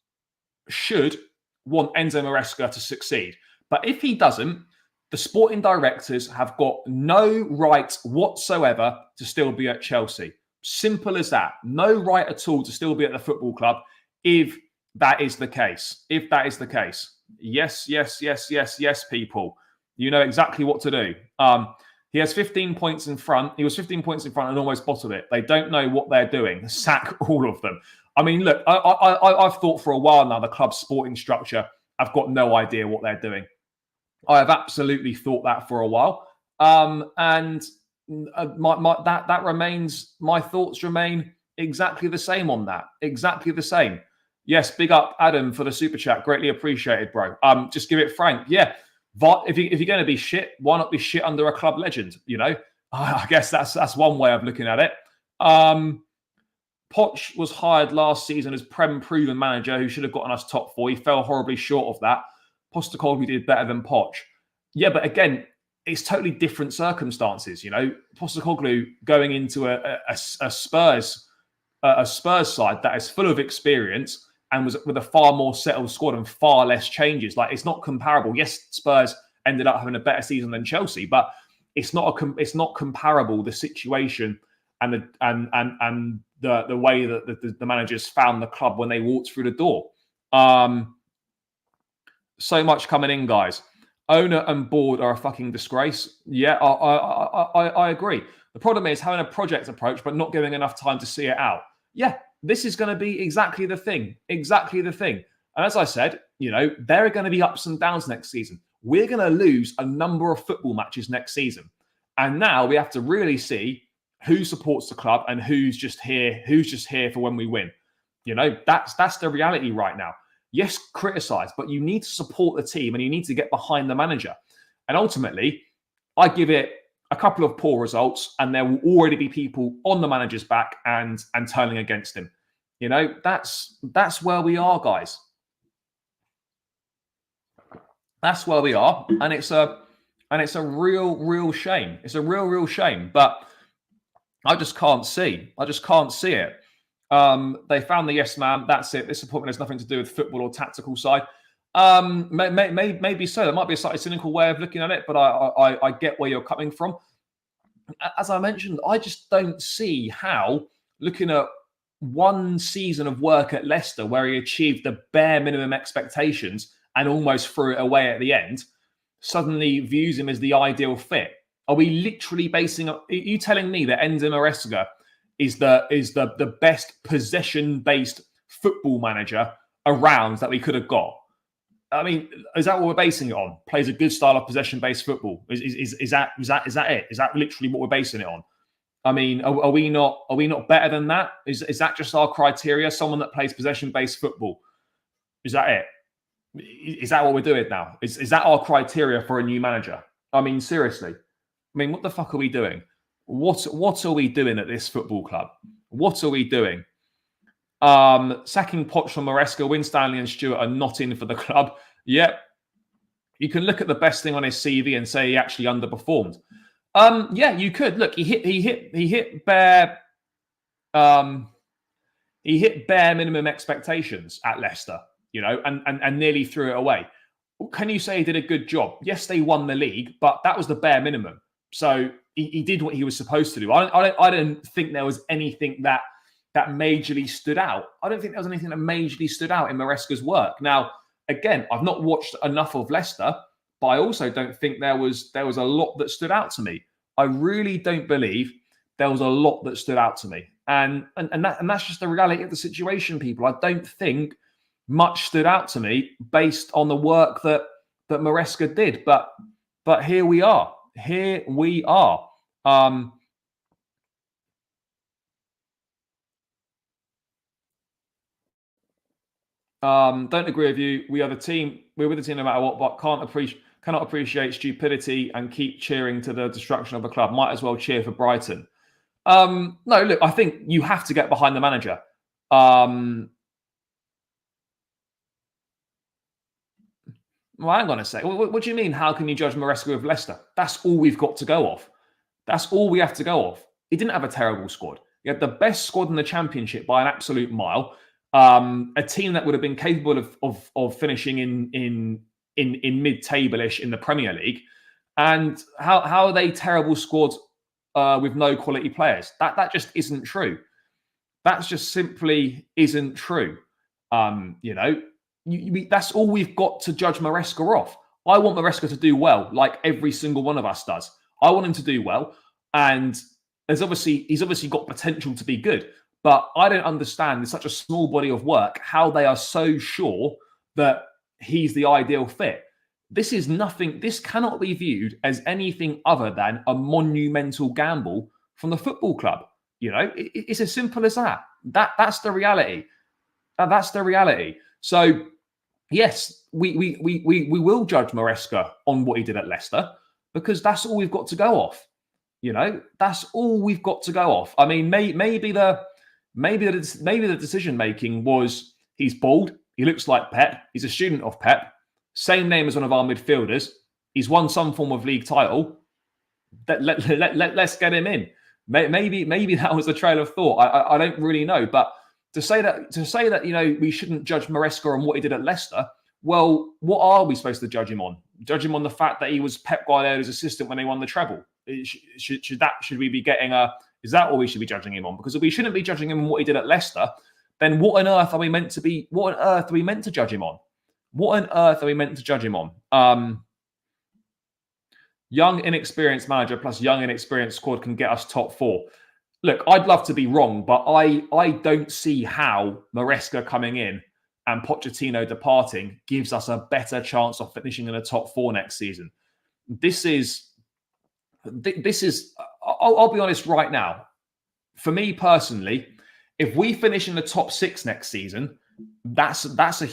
should want Enzo Marseca to succeed. But if he doesn't, the sporting directors have got no right whatsoever to still be at Chelsea. Simple as that. No right at all to still be at the football club if that is the case. If that is the case. Yes, yes, yes, yes, yes, people. You know exactly what to do. He has 15 points in front. He was 15 points in front and almost bottled it. They don't know what they're doing. Sack all of them. I mean, look, I've thought for a while now the club's sporting structure, I've got no idea what they're doing. I have absolutely thought that for a while. And that remains, my thoughts remain exactly the same on that. Exactly the same. Yes, big up Adam for the super chat. Greatly appreciated, bro. Just give it frank. Yeah. If you're going to be shit, why not be shit under a club legend? You know, I guess that's one way of looking at it. Poch was hired last season as Prem proven manager who should have gotten us top four. He fell horribly short of that. Postecoglou did better than Poch. Yeah, but again, it's totally different circumstances. You know, Postecoglou going into a Spurs side that is full of experience and was with a far more settled squad and far less changes. Like, it's not comparable. Yes, Spurs ended up having a better season than Chelsea, but it's not comparable, the situation and the way that the managers found the club when they walked through the door. So much coming in, guys. Owner and board are a fucking disgrace. Yeah, I agree. The problem is having a project approach but not giving enough time to see it out. Yeah, this is going to be exactly the thing. Exactly the thing. And as I said, you know, there are going to be ups and downs next season. We're going to lose a number of football matches next season. And now we have to really see who supports the club and who's just here for when we win. You know, that's the reality right now. Yes, criticize, but you need to support the team and you need to get behind the manager. And ultimately, I give it a couple of poor results and there will already be people on the manager's back and turning against him. You know, that's where we are, guys. That's where we are. And it's a real shame. It's a real shame. But I just can't see. it. They found the yes man. That's it. This appointment has nothing to do with football or tactical side. Maybe so. That might be a slightly cynical way of looking at it, but I get where you're coming from. As I mentioned, I just don't see how, looking at one season of work at Leicester where he achieved the bare minimum expectations and almost threw it away at the end, suddenly views him as the ideal fit. Are we literally basing? Are you telling me that Enzo Marseca is the best possession-based football manager around that we could have got? I mean, is that what we're basing it on? Plays a good style of possession-based football. Is that it? Is that literally what we're basing it on? I mean, are we not better than that? Is that just our criteria? Someone that plays possession-based football. Is that it? Is that what we're doing now? Is that our criteria for a new manager? I mean, seriously. I mean, what the fuck are we doing? What are we doing at this football club? What are we doing? Sacking Poch from Marseca, Winstanley and Stewart are not in for the club. Yep. You can look at the best thing on his CV and say he actually underperformed. Yeah, you could. Look, he hit bare minimum expectations at Leicester, you know, and nearly threw it away. Can you say he did a good job? Yes, they won the league, but that was the bare minimum. So he did what he was supposed to do. I don't think there was anything that majorly stood out. I don't think there was anything that majorly stood out in Maresca's work. Now, again, I've not watched enough of Leicester, but I also don't think there was a lot that stood out to me. I really don't believe there was a lot that stood out to me. And that's just the reality of the situation, people. I don't think much stood out to me based on the work that Maresca did. But here we are. Here we are. Don't agree with you. We're with the team no matter what, but cannot appreciate stupidity and keep cheering to the destruction of the club. Might as well cheer for Brighton. No, look, I think you have to get behind the manager. Well, hang on a sec. What do you mean? How can you judge Maresca with Leicester? That's all we've got to go off. That's all we have to go off. He didn't have a terrible squad. He had the best squad in the Championship by an absolute mile. A team that would have been capable of finishing in mid-table-ish in the Premier League. And how are they terrible squads with no quality players. That just isn't true. That's just simply isn't true. That's all we've got to judge Marseca off. I want Marseca to do well, like every single one of us does. I want him to do well, and he's obviously got potential to be good. But I don't understand, in such a small body of work, how they are so sure that he's the ideal fit. This is nothing. This cannot be viewed as anything other than a monumental gamble from the football club. It's as simple as that. That's the reality. That's the reality. So, yes, we will judge Marseca on what he did at Leicester, because that's all we've got to go off. That's all we've got to go off. I mean, maybe the decision making was he's bald, he looks like Pep, he's a student of Pep, same name as one of our midfielders, he's won some form of league title. Let's get him in. Maybe that was the trail of thought. I don't really know, but to say that we shouldn't judge Marseca on what he did at Leicester. Well, what are we supposed to judge him on? Judge him on the fact that he was Pep Guardiola's assistant when they won the treble? Should we be getting a? Is that what we should be judging him on? Because if we shouldn't be judging him on what he did at Leicester, then what on earth are we meant to be? What on earth are we meant to judge him on? What on earth are we meant to judge him on? Young, inexperienced manager plus young, inexperienced squad can get us top 4. Look, I'd love to be wrong, but I don't see how Marseca coming in and Pochettino departing gives us a better chance of finishing in the top 4 next season. This is. I'll be honest right now. For me personally, if we finish in the top 6 next season, that's a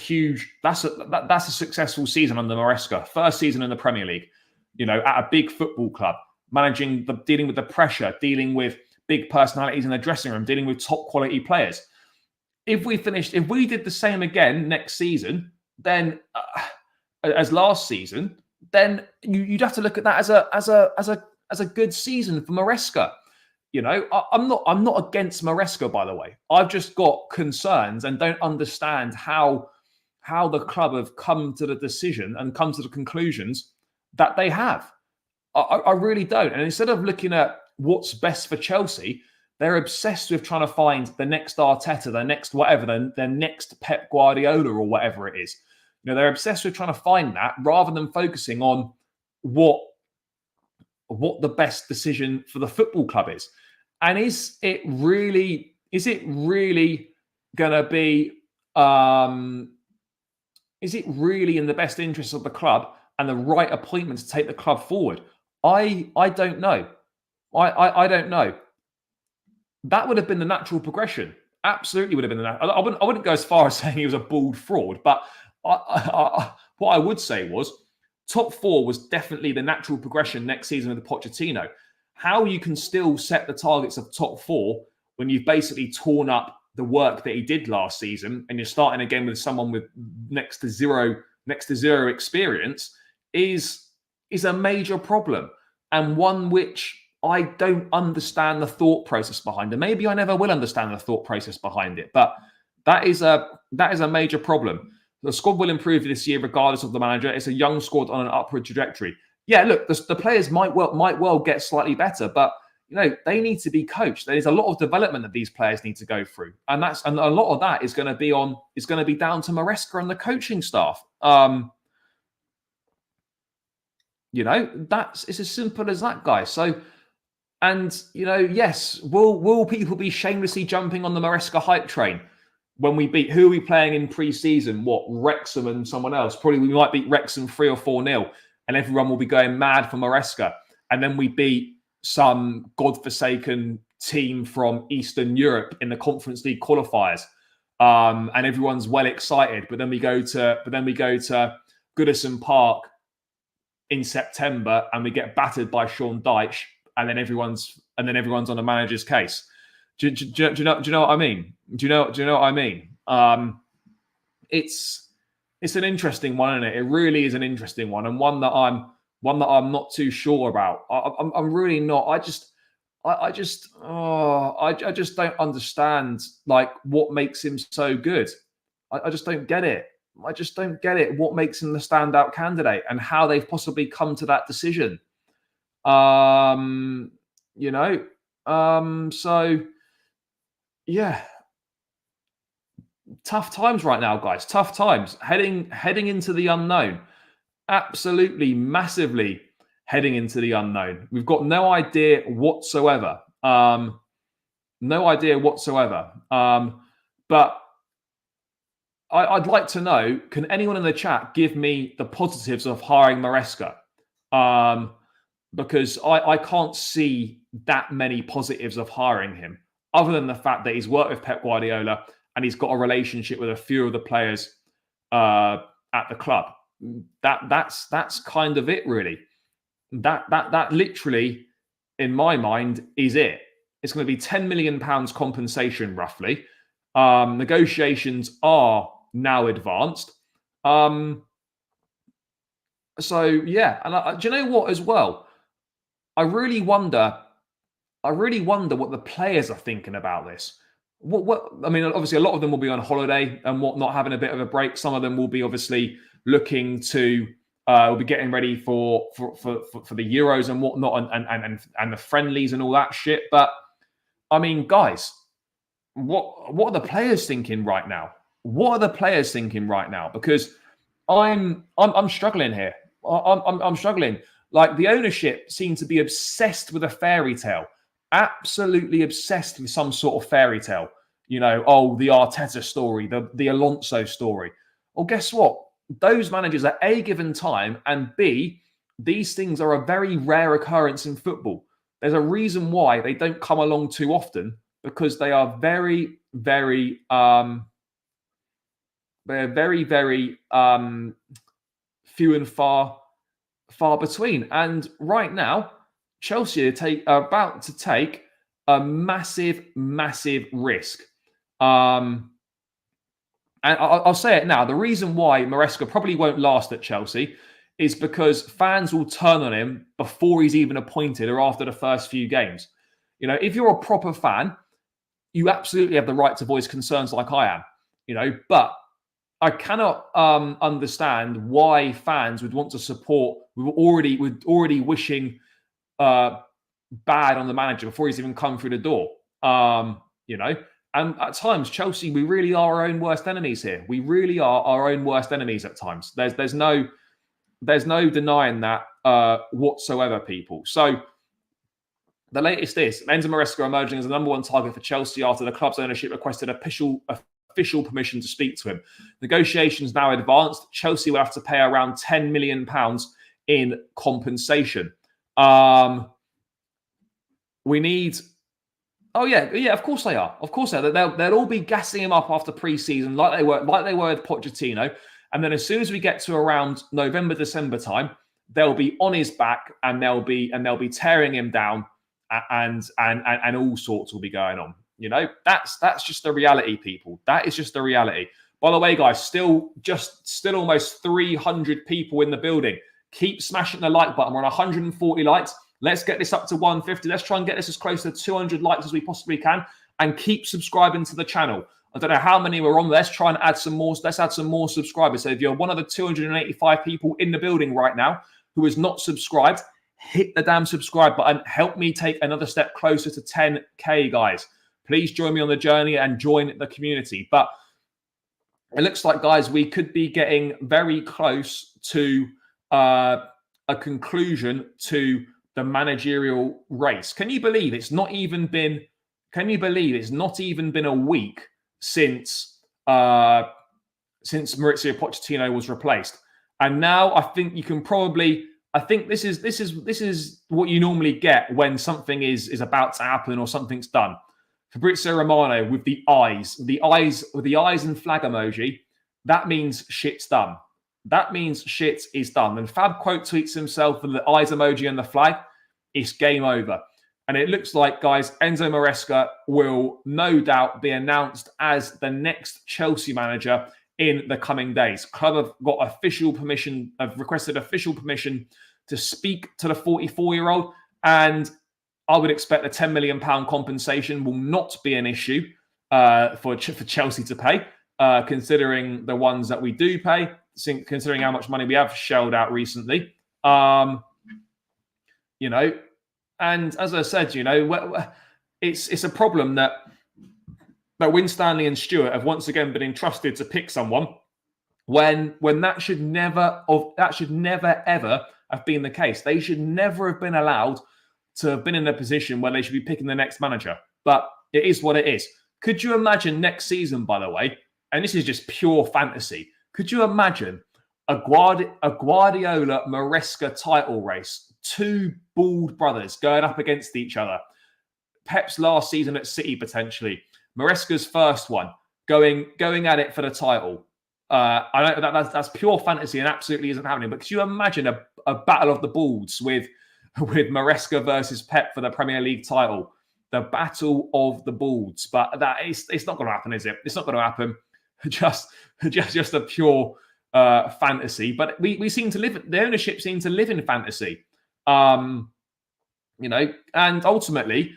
successful season under Marseca. First season in the Premier League, at a big football club, dealing with the pressure, dealing with big personalities in the dressing room, dealing with top quality players. If we did the same again next season, then as last season, then you'd have to look at that as a good season for Marseca. I'm not against Marseca, by the way. I've just got concerns and don't understand how the club have come to the decision and come to the conclusions that they have. I really don't. And instead of looking at what's best for Chelsea, they're obsessed with trying to find the next Arteta, the next whatever, the next Pep Guardiola or whatever it is. They're obsessed with trying to find that rather than focusing on what the best decision for the football club is. And is it really going to be, is it really in the best interest of the club and the right appointment to take the club forward? I don't know. I don't know. That would have been the natural progression. Absolutely would have been the natural. I wouldn't go as far as saying he was a bald fraud, but what I would say was top 4 was definitely the natural progression next season with the Pochettino. How you can still set the targets of top 4 when you've basically torn up the work that he did last season and you're starting again with someone with next to zero experience is a major problem, and one which I don't understand the thought process behind it. Maybe I never will understand the thought process behind it, but that is a major problem. The squad will improve this year regardless of the manager. It's a young squad on an upward trajectory. Yeah, look, the players might well get slightly better, but they need to be coached. There's a lot of development that these players need to go through, and a lot of that is going to be down to Marseca and the coaching staff. It's as simple as that, guys. So, and yes, will people be shamelessly jumping on the Marseca hype train when we beat? Who are we playing in pre-season? What, Wrexham and someone else? Probably we might beat Wrexham 3 or 4-0, and everyone will be going mad for Marseca. And then we beat some godforsaken team from Eastern Europe in the Conference League qualifiers, and everyone's well excited. But then we go to Goodison Park in September, and we get battered by Sean Dyche, and then everyone's on the manager's case. Do you know what I mean? Do you know what I mean? It's an interesting one, isn't it? It really is an interesting one, and one that I'm not too sure about. I'm really not. I just don't understand what makes him so good. I just don't get it. I just don't get it. What makes him the standout candidate and how they've possibly come to that decision. you know. So yeah, tough times right now, guys. Tough times. Heading into the unknown. Absolutely, massively heading into the unknown. We've got no idea whatsoever. No idea whatsoever. But I'd like to know, can anyone in the chat give me the positives of hiring Marseca? Because I can't see that many positives of hiring him, other than the fact that he's worked with Pep Guardiola and he's got a relationship with a few of the players at the club. That's kind of it, really. That literally, in my mind, is it. It's going to be £10 million compensation, roughly. Negotiations are now advanced. So yeah, and do you know what as well? I really wonder what the players are thinking about this. What I mean, obviously, a lot of them will be on holiday and whatnot, having a bit of a break. Some of them will be obviously looking to will be getting ready for the Euros and whatnot, and the friendlies and all that shit. But I mean, guys, what are the players thinking right now? What are the players thinking right now? Because I'm struggling here. I'm struggling. Like, the ownership seems to be obsessed with a fairy tale, absolutely obsessed with some sort of fairy tale. You know, oh, the Arteta story, the Alonso story. Well, guess what? Those managers at a given time, and B, these things are a very rare occurrence in football. There's a reason why they don't come along too often, because they are very, very they're very, very few and far between. And right now, Chelsea are about to take a massive, massive risk. And I'll say it now. The reason why Marseca probably won't last at Chelsea is because fans will turn on him before he's even appointed or after the first few games. You know, if you're a proper fan, you absolutely have the right to voice concerns like I am, you know, but I cannot understand why fans would want to support. We were already wishing bad on the manager before he's even come through the door. You know, and at times, Chelsea, we really are our own worst enemies here. We really are our own worst enemies at times. There's no denying that whatsoever, people. So the latest is Enzo Marseca emerging as the number one target for Chelsea after the club's ownership requested official permission to speak to him. Negotiations now advanced. Chelsea will have to pay around £10 million in compensation. We need. Oh yeah, of course they are. Of course they are. They'll all be gassing him up after pre-season, like they were with Pochettino. And then as soon as we get to around November, December time, they'll be on his back and they'll be tearing him down, and all sorts will be going on. You know, that's just the reality, people. That is just the reality. By the way, guys, still almost 300 people in the building. Keep smashing the like button. We're on 140 likes. Let's get this up to 150. Let's try and get this as close to 200 likes as we possibly can. And keep subscribing to the channel. I don't know how many we're on. Let's try and add some more. Let's add some more subscribers. So if you're one of the 285 people in the building right now who is not subscribed, hit the damn subscribe button. Help me take another step closer to 10K, guys. Please join me on the journey and join the community. But it looks like, guys, we could be getting very close to a conclusion to the managerial race. Can you believe it's not even been? Can you believe it's not even been a week since Maurizio Pochettino was replaced? And now I think you can probably. I think this is what you normally get when something is about to happen or something's done. Fabrizio Romano with the eyes and flag emoji. That means shit's done. That means shit is done. And Fab quote tweets himself with the eyes emoji and the flag. It's game over. And it looks like, guys, Enzo Marseca will no doubt be announced as the next Chelsea manager in the coming days. Club have got requested official permission to speak to the 44-year-old. And I would expect the £10 million compensation will not be an issue for Chelsea to pay, considering the ones that we do pay, considering how much money we have shelled out recently. You know, And as I said, it's a problem that Winstanley and Stewart have once again been entrusted to pick someone when that should never ever have been the case. They should never have been allowed to have been in a position where they should be picking the next manager. But it is what it is. Could you imagine next season, by the way, and this is just pure fantasy, could you imagine a Guardiola Maresca title race? Two bald brothers going up against each other. Pep's last season at City, potentially. Maresca's first one, going at it for the title. I know that's pure fantasy and absolutely isn't happening. But could you imagine a battle of the balds with Maresca versus Pep for the Premier League title? The battle of the balds. But it's not going to happen, is it? It's not going to happen. Just a pure fantasy. But we seem to live. The ownership seems to live in fantasy. And ultimately,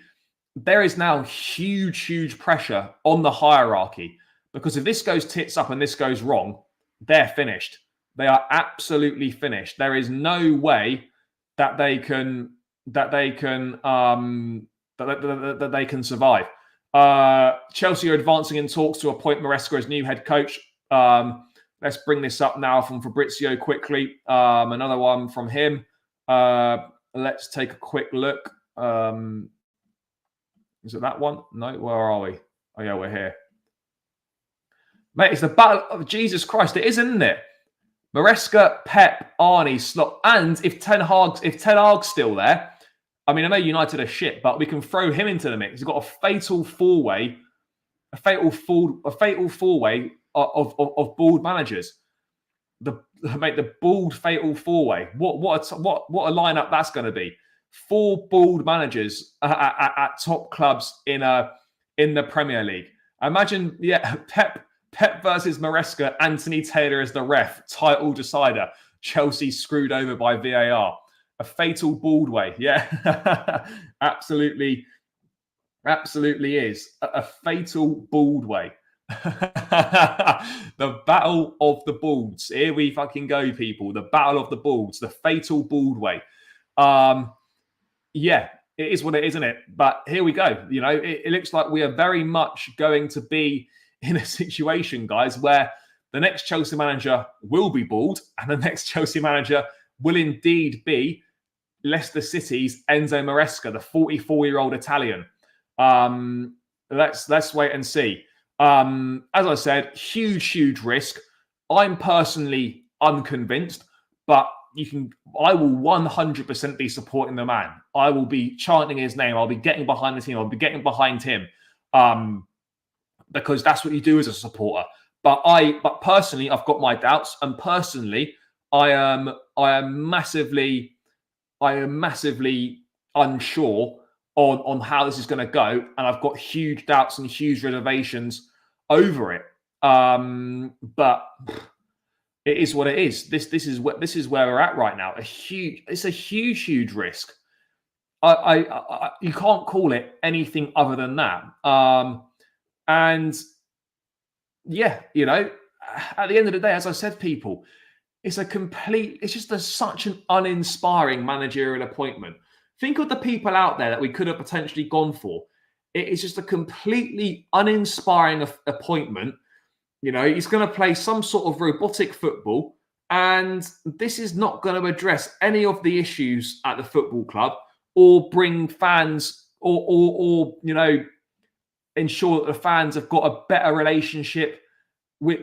there is now huge pressure on the hierarchy, because if this goes tits up and this goes wrong, they're finished. They are absolutely finished. There is no way that they can survive. Chelsea are advancing in talks to appoint Maresca as new head coach. Let's bring this up now from Fabrizio quickly. Another one from him. Let's take a quick look. Is it that one? No, where are we? Oh, yeah, we're here. Mate, it's the battle of Jesus Christ. It is, isn't it? Maresca, Pep, Arnie, Slot. And if Ten Hag's still there, I mean, I know United are shit, but we can throw him into the mix. He's got a fatal four-way of bald managers. The bald fatal four-way. What a lineup that's going to be. 4 bald managers at top clubs in the Premier League. Imagine, Pep versus Maresca, Anthony Taylor as the ref, title decider. Chelsea screwed over by VAR. A fatal bald way. Yeah, absolutely is. A fatal bald way. The battle of the balds. Here we fucking go, people. The battle of the balds. The fatal bald way. Yeah, it is what it is, isn't it? But here we go. It looks like we are very much going to be in a situation, guys, where the next Chelsea manager will be bald, and the next Chelsea manager will indeed be Leicester City's Enzo Maresca, the 44-year-old Italian. Let's wait and see. As I said, huge risk. I'm personally unconvinced, but I will 100% be supporting the man. I will be chanting his name. I'll be getting behind the team. I'll be getting behind him, because that's what you do as a supporter. But personally, I've got my doubts, and personally, I am massively unsure on how this is going to go, and I've got huge doubts and huge reservations over it. But it is what it is. This is where we're at right now. It's a huge risk. You can't call it anything other than that. And yeah, at the end of the day, as I said, people, it's just such an uninspiring managerial appointment. Think of the people out there that we could have potentially gone for. It is just a completely uninspiring appointment. He's going to play some sort of robotic football, and this is not going to address any of the issues at the football club, or bring fans, or ensure that the fans have got a better relationship with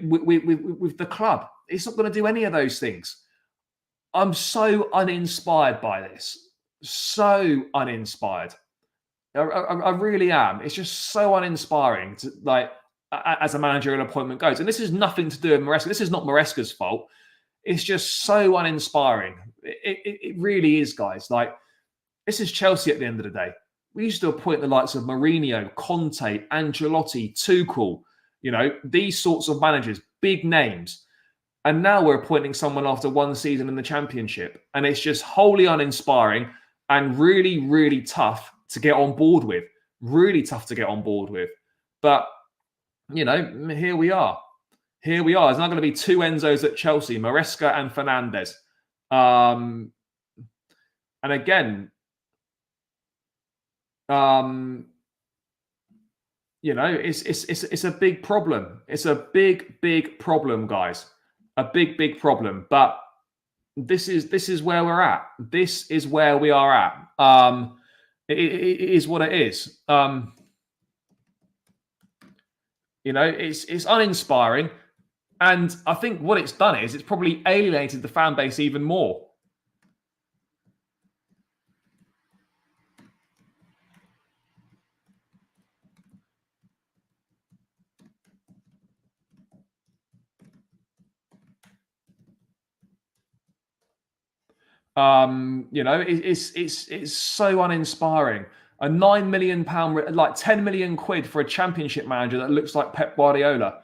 the club. It's not going to do any of those things. I'm so uninspired by this. So uninspired. I really am. It's just so uninspiring as a managerial appointment goes. And this is nothing to do with Maresca. This is not Maresca's fault. It's just so uninspiring. It really is, guys. This is Chelsea at the end of the day. We used to appoint the likes of Mourinho, Conte, Ancelotti, Tuchel, these sorts of managers, big names. And now we're appointing someone after one season in the Championship. And it's just wholly uninspiring and really tough to get on board with. Really tough to get on board with. But, here we are. There's now going to be 2 Enzos at Chelsea, Maresca and Fernandes. And again, It's a big problem. It's a big problem, guys. A big problem. But this is where we're at. This is where we are at. It is what it is. It's uninspiring, and I think what it's done is it's probably alienated the fan base even more. It's so uninspiring. A £9 million, like 10 million quid for a championship manager that looks like Pep Guardiola.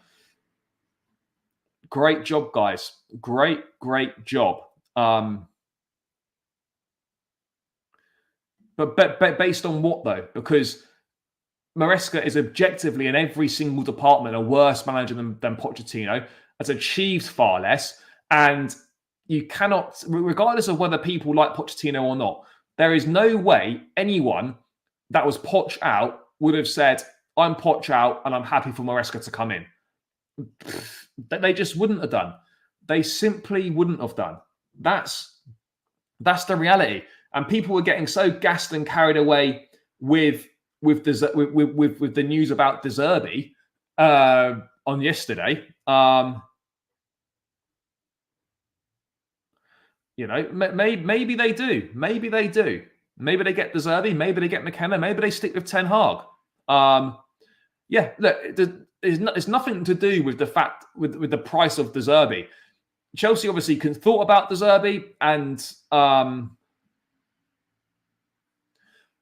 Great job, guys. Great job. But based on what though? Because Marseca is objectively in every single department a worse manager than Pochettino. Has achieved far less, and you cannot, regardless of whether people like Pochettino or not, there is no way anyone that was Poch out would have said, I'm Poch out and I'm happy for Marseca to come in. They just wouldn't have done. They simply wouldn't have done. That's the reality. And people were getting so gassed and carried away with the news about De Zerbi on yesterday. Maybe they do. Maybe they do. Maybe they get De Zerbi. Maybe they get McKenna. Maybe they stick with Ten Hag. Look, it's nothing to do with the fact with the price of De Zerbi. Chelsea obviously thought about De Zerbi, and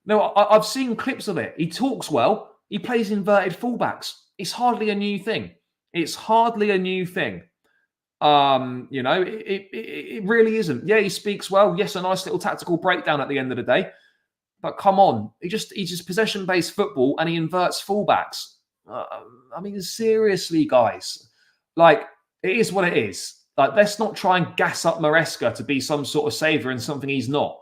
no, I've seen clips of it. He talks well. He plays inverted fullbacks. It's hardly a new thing. It's hardly a new thing. It really isn't. Yeah, he speaks well. Yes, a nice little tactical breakdown at the end of the day. But come on, he's just possession-based football, and he inverts fullbacks. Seriously, guys. Like, it is what it is. Like, let's not try and gas up Marseca to be some sort of saviour and something he's not.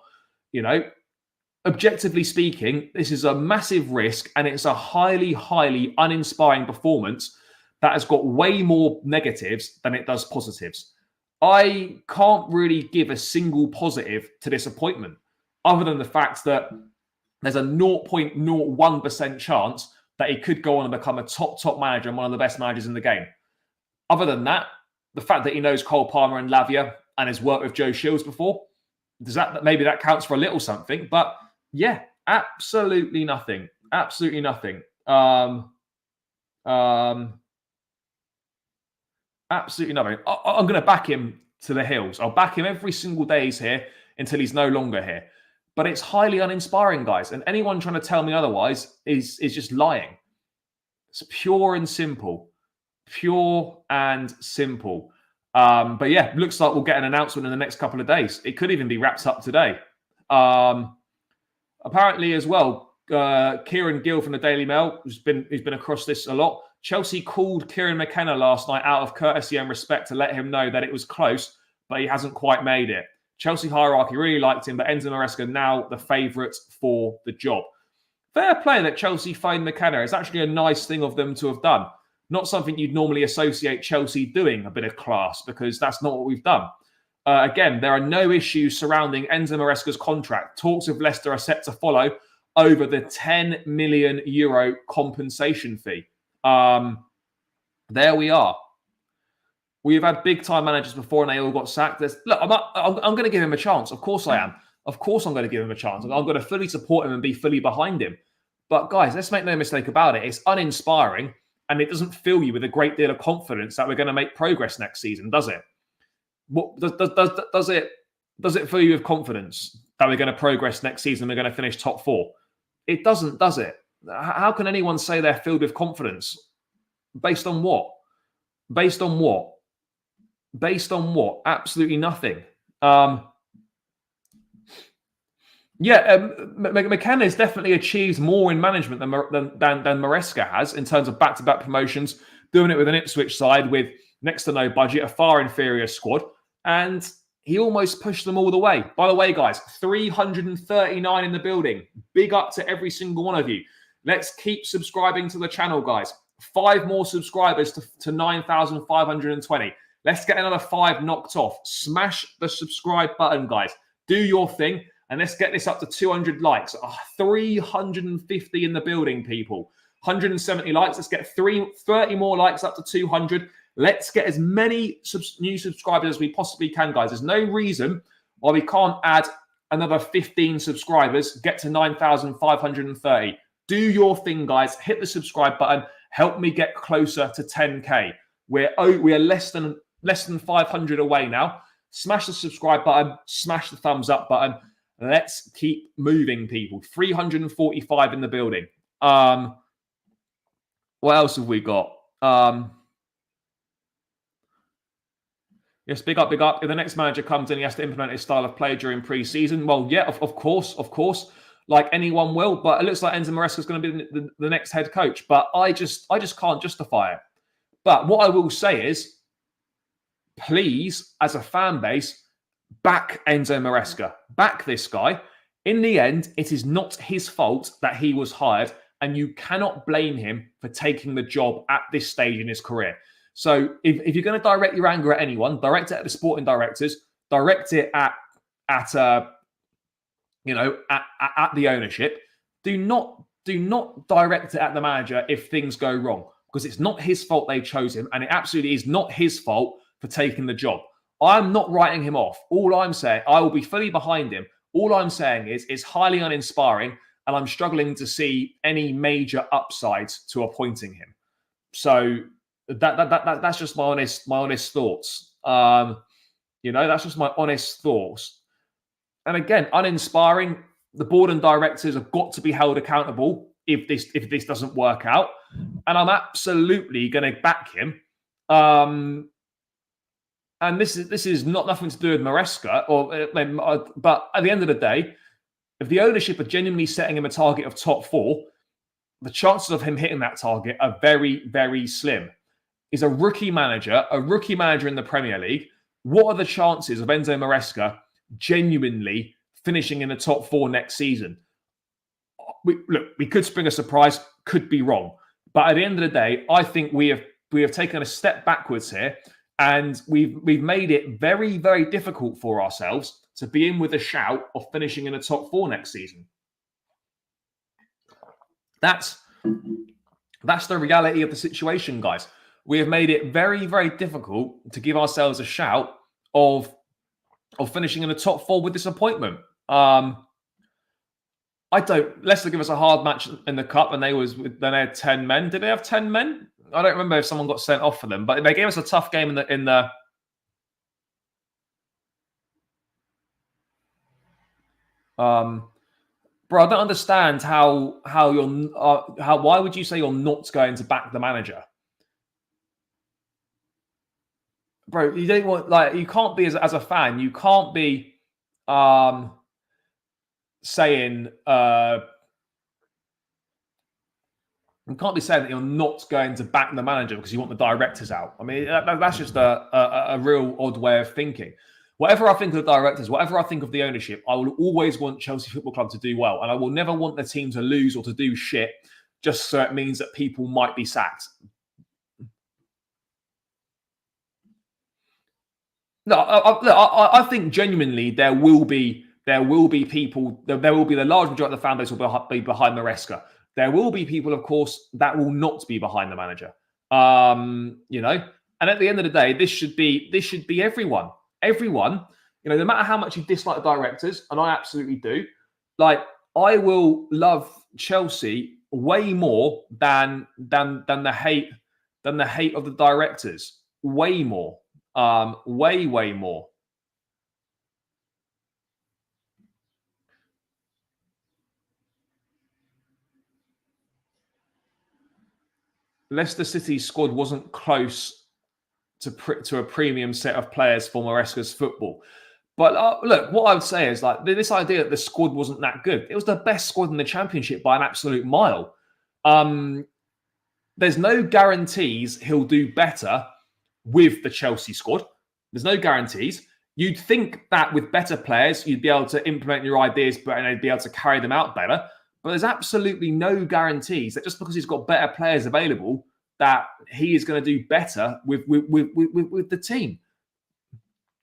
Objectively speaking, this is a massive risk, and it's a highly uninspiring performance that has got way more negatives than it does positives. I can't really give a single positive to this appointment, other than the fact that there's a 0.01% chance that he could go on and become a top manager and one of the best managers in the game. Other than that, the fact that he knows Cole Palmer and Lavia and has worked with Joe Shields before, maybe that counts for a little something. But yeah, absolutely nothing. Absolutely nothing. Absolutely nothing. I'm going to back him to the hills. I'll back him every single day he's here until he's no longer here. But it's highly uninspiring, guys. And anyone trying to tell me otherwise is just lying. It's pure and simple. Pure and simple. But yeah, looks like we'll get an announcement in the next couple of days. It could even be wrapped up today. Apparently as well, Kieran Gill from the Daily Mail, who's been across this a lot, Chelsea called Kieran McKenna last night out of courtesy and respect to let him know that it was close, but he hasn't quite made it. Chelsea hierarchy really liked him, but Enzo Marseca now the favourite for the job. Fair play that Chelsea phoned McKenna. It's actually a nice thing of them to have done. Not something you'd normally associate Chelsea doing, a bit of class, because that's not what we've done. Again, there are no issues surrounding Enzo Maresca's contract. Talks of Leicester are set to follow over the €10 million compensation fee. There we are. We have had big-time managers before and they all got sacked. Look, I'm going to give him a chance. Of course I am. Of course I'm going to give him a chance. I'm going to fully support him and be fully behind him. But guys, let's make no mistake about it. It's uninspiring and it doesn't fill you with a great deal of confidence that we're going to make progress next season, does it? What does it fill you with confidence that we're going to progress next season? We're going to finish top 4. It doesn't, does it? How can anyone say they're filled with confidence? Based on what? Based on what? Based on what? Absolutely nothing. McKenna has definitely achieved more in management than Marseca has in terms of back-to-back promotions, doing it with an Ipswich side with next to no budget, a far inferior squad, and he almost pushed them all the way. By the way, guys, 339 in the building. Big up to every single one of you. Let's keep subscribing to the channel, guys. 5 more subscribers to 9,520. Let's get another 5 knocked off. Smash the subscribe button, guys. Do your thing, and let's get this up to 200 likes. 350 in the building, people. 170 likes. Let's get 30 more likes up to 200. Let's get as many new subscribers as we possibly can, guys. There's no reason why we can't add another 15 subscribers, get to 9,530. Do your thing, guys. Hit the subscribe button. Help me get closer to 10K. We are less than 500 away now. Smash the subscribe button. Smash the thumbs up button. Let's keep moving, people. 345 in the building. What else have we got? Yes, big up, big up. If the next manager comes in, he has to implement his style of play during pre-season. Well, yeah, of course, like anyone will. But it looks like Enzo Marseca is going to be the next head coach. But I just can't justify it. But what I will say is, please, as a fan base, back Enzo Marseca. Back this guy. In the end, it is not his fault that he was hired, and you cannot blame him for taking the job at this stage in his career. So if you're going to direct your anger at anyone, direct it at the sporting directors, direct it at the ownership. Do not direct it at the manager if things go wrong, because it's not his fault they chose him, and it absolutely is not his fault for taking the job. I'm not writing him off. All I'm saying, I will be fully behind him. All I'm saying is it's highly uninspiring, and I'm struggling to see any major upsides to appointing him. So that's just my honest thoughts. That's just my honest thoughts. And again, uninspiring. The board and directors have got to be held accountable if this doesn't work out. And I'm absolutely going to back him. And this is nothing to do with Marseca, but at the end of the day, if the ownership are genuinely setting him a target of top 4, the chances of him hitting that target are very, very slim. He's a rookie manager in the Premier League. What are the chances of Enzo Marseca genuinely finishing in the top 4 next season? We could spring a surprise, could be wrong. But at the end of the day, I think we have taken a step backwards here, and we've made it very, very difficult for ourselves to be in with a shout of finishing in the top 4 next season. That's the reality of the situation, guys. We have made it very, very difficult to give ourselves a shout of finishing in the top 4 with this appointment. Leicester give us a hard match in the cup, and they had 10 men. Did they have 10 men? I don't remember if someone got sent off for them, but they gave us a tough game in the bro, I don't understand why would you say you're not going to back the manager? Bro, you don't want, you can't be as a fan, you can't be saying you can't be saying that you're not going to back the manager because you want the directors out. I mean, that's just a real odd way of thinking. Whatever I think of the directors, whatever I think of the ownership, I will always want Chelsea Football Club to do well. And I will never want the team to lose or to do shit just so it means that people might be sacked. No, I think genuinely there will be people, there will be the large majority of the fan base will be behind Marseca. There will be people, of course, that will not be behind the manager. And at the end of the day, this should be everyone. Everyone, no matter how much you dislike the directors, and I absolutely do, I will love Chelsea way more than the hate of the directors. Way more. Way more. Leicester City's squad wasn't close to a premium set of players for Marseca's football. But look, what I would say is this idea that the squad wasn't that good. It was the best squad in the Championship by an absolute mile. There's no guarantees he'll do better with the Chelsea squad. There's no guarantees. You'd think that with better players, you'd be able to implement your ideas better and they'd be able to carry them out better. But there's absolutely no guarantees that just because he's got better players available, that he is going to do better with the team.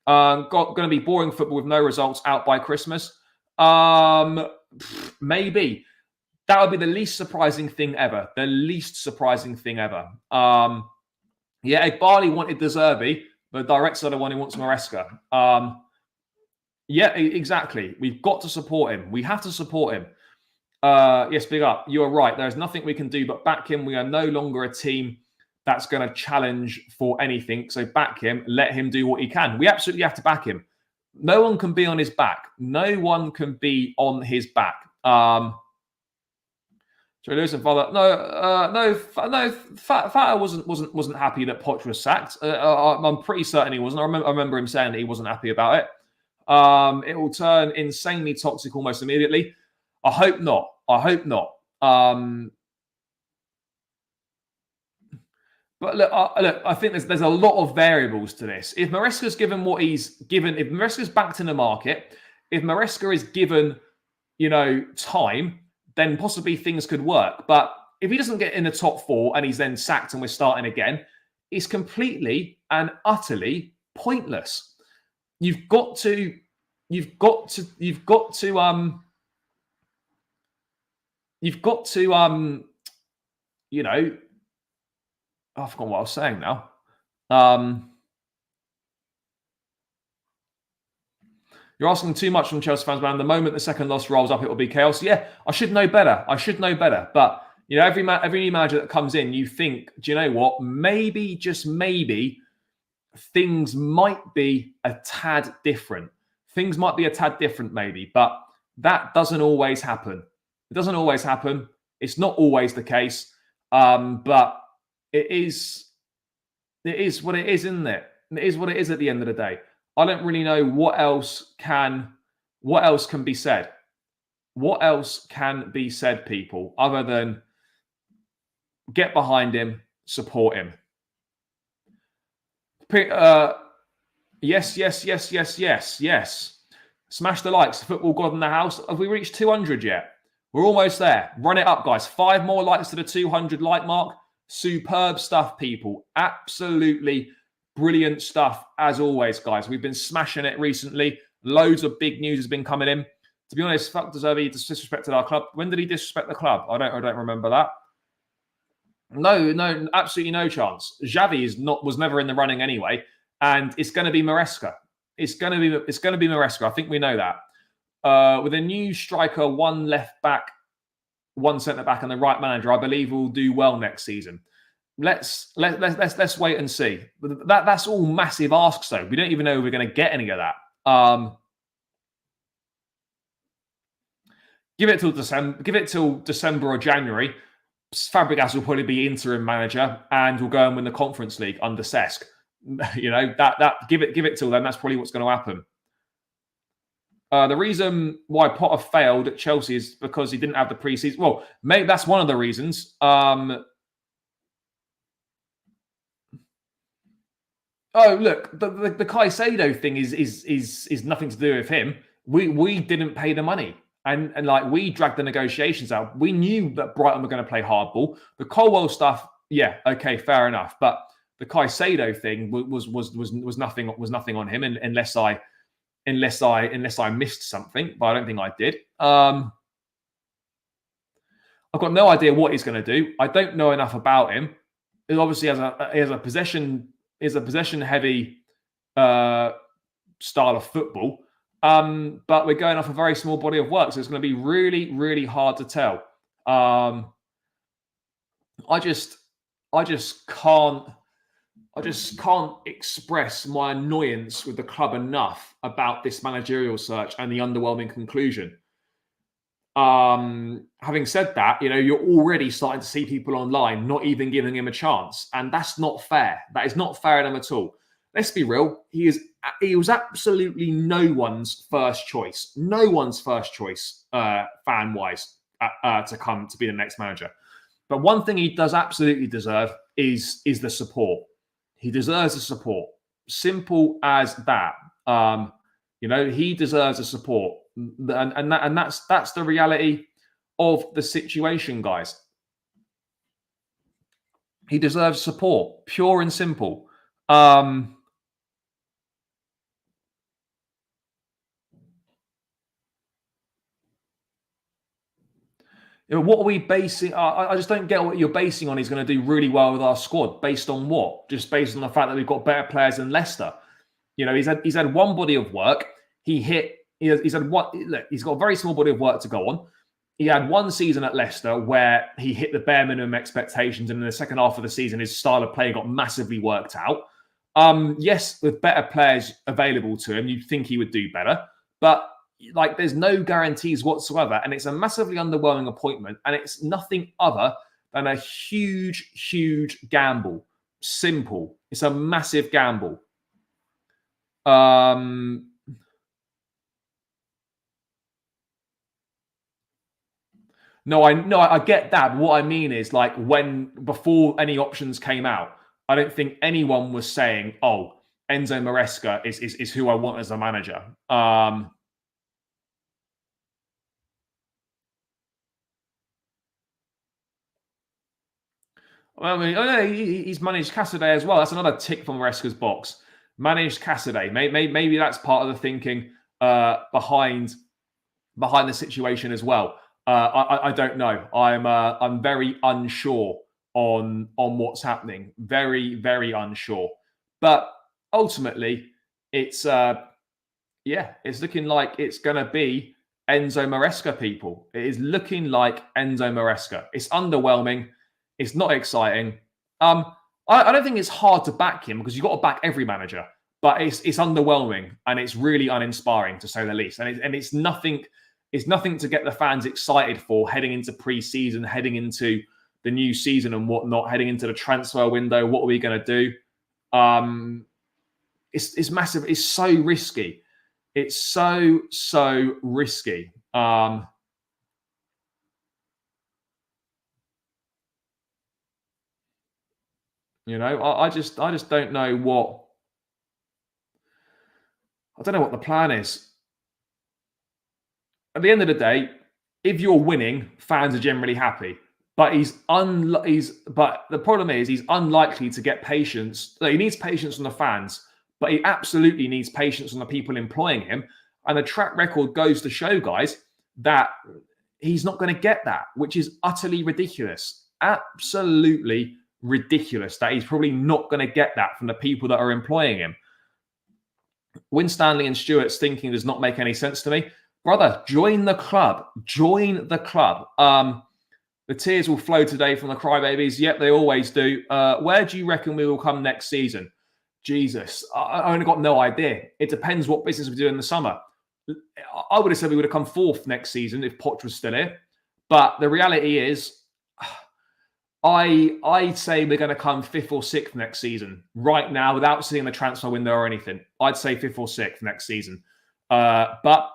Going to be boring football with no results out by Christmas. Maybe. That would be the least surprising thing ever. The least surprising thing ever. Barley wanted De Zerbi, but the director the one who wants Marseca. Exactly. We've got to support him. We have to support him. Yes, big up. You're right. There's nothing we can do but back him. We are no longer a team that's going to challenge for anything. So back him. Let him do what he can. We absolutely have to back him. No one can be on his back. No one can be on his back. So Lewis and father, Fata wasn't happy that Poch was sacked. I'm pretty certain he wasn't. I remember him saying that he wasn't happy about it. It will turn insanely toxic almost immediately. I hope not. But look, I think there's a lot of variables to this. If Marseca's given what he's given, if Marseca's backed in the market, if Marseca is given, time, then possibly things could work. But if he doesn't get in the top 4 and he's then sacked and we're starting again, it's completely and utterly pointless. You've got to I forgot what I was saying now. You're asking too much from Chelsea fans, man. The moment the second loss rolls up, it will be chaos. Yeah, I should know better. But, every new manager that comes in, you think, do you know what? Maybe, just maybe, things might be a tad different. Maybe. But that doesn't always happen. It doesn't always happen. It's not always the case. But it is what it is, isn't it? It is what it is at the end of the day. I don't really know what else can be said. What else can be said, people, other than get behind him, support him. Yes. Smash the likes. Football God in the house. Have we reached 200 yet? We're almost there. Run it up, guys. 5 more likes to the 200 like mark. Superb stuff, people. Absolutely brilliant stuff, as always, guys. We've been smashing it recently. Loads of big news has been coming in. To be honest, fuck De Zerbi disrespected our club. When did he disrespect the club? I don't remember that. No, absolutely no chance. Xavi was never in the running anyway, and it's going to be Marseca. It's going to be Marseca. I think we know that. With a new striker, 1 left back, 1 centre back, and the right manager, I believe we'll do well next season. Let's wait and see. That's all massive asks, though. We don't even know if we're going to get any of that. Give it till December or January. Fabregas will probably be interim manager, and we'll go and win the Conference League under Cesc. Give it till then. That's probably what's going to happen. The reason why Potter failed at Chelsea is because he didn't have the preseason. Well, maybe that's one of the reasons. Oh, look, the Caicedo thing is nothing to do with him. We didn't pay the money. And we dragged the negotiations out. We knew that Brighton were going to play hardball. The Colwell stuff, yeah, okay, fair enough. But the Caicedo thing was nothing on him, unless I missed something, but I don't think I did. I've got no idea what he's going to do. I don't know enough about him. He obviously has a possession heavy style of football. But we're going off a very small body of work, so it's going to be really, really hard to tell. I just can't express my annoyance with the club enough about this managerial search and the underwhelming conclusion. Having said that, you're already starting to see people online not even giving him a chance, and that's not fair. That is not fair to him at all. Let's be real. He was absolutely no one's first choice. No one's first choice, fan-wise, to come to be the next manager. But one thing he does absolutely deserve is the support. He deserves the support. Simple as that. He deserves the support, and that's the reality of the situation, guys. He deserves support, pure and simple. What are we basing? I just don't get what you're basing on. He's going to do really well with our squad. Based on what? Just based on the fact that we've got better players than Leicester. He's had one body of work. He's had one. Look, he's got a very small body of work to go on. He had one season at Leicester where he hit the bare minimum expectations, and in the second half of the season, his style of play got massively worked out. Yes, with better players available to him, you'd think he would do better, but there's no guarantees whatsoever, and it's a massively underwhelming appointment, and it's nothing other than a huge, huge gamble. Simple. It's a massive gamble. No, I get that. But what I mean is, before any options came out, I don't think anyone was saying, "Oh, Enzo Marseca is who I want as a manager." I mean, he's managed Cassidy as well. That's another tick from Maresca's box. Managed Cassidy. Maybe that's part of the thinking behind the situation as well. I don't know. I'm very unsure on what's happening. Very, very unsure. But ultimately, it's looking like it's going to be Enzo Maresca, people. It is looking like Enzo Maresca. It's underwhelming. It's not exciting. I don't think it's hard to back him because you've got to back every manager. But it's underwhelming and it's really uninspiring, to say the least. And it's nothing. It's nothing to get the fans excited for heading into pre-season, heading into the new season and whatnot, heading into the transfer window. What are we going to do? It's massive. It's so risky. It's so risky. I just don't know what. I don't know what the plan is. At the end of the day, if you're winning, fans are generally happy. But but the problem is he's unlikely to get patience. He needs patience from the fans, but he absolutely needs patience from the people employing him. And the track record goes to show, guys, that he's not going to get that, which is utterly ridiculous. Absolutely ridiculous that he's probably not going to get that from the people that are employing him. Winstanley and Stewart's thinking does not make any sense to me. Brother, join the club. Join the club. The tears will flow today from the crybabies. Yep, they always do. Where do you reckon we will come next season? Jesus, I only got no idea. It depends what business we do in the summer. I would have said we would have come fourth next season if Poch was still here. But the reality is, I'd say we're going to come fifth or sixth next season. Right now, without seeing the transfer window or anything, I'd say fifth or sixth next season. But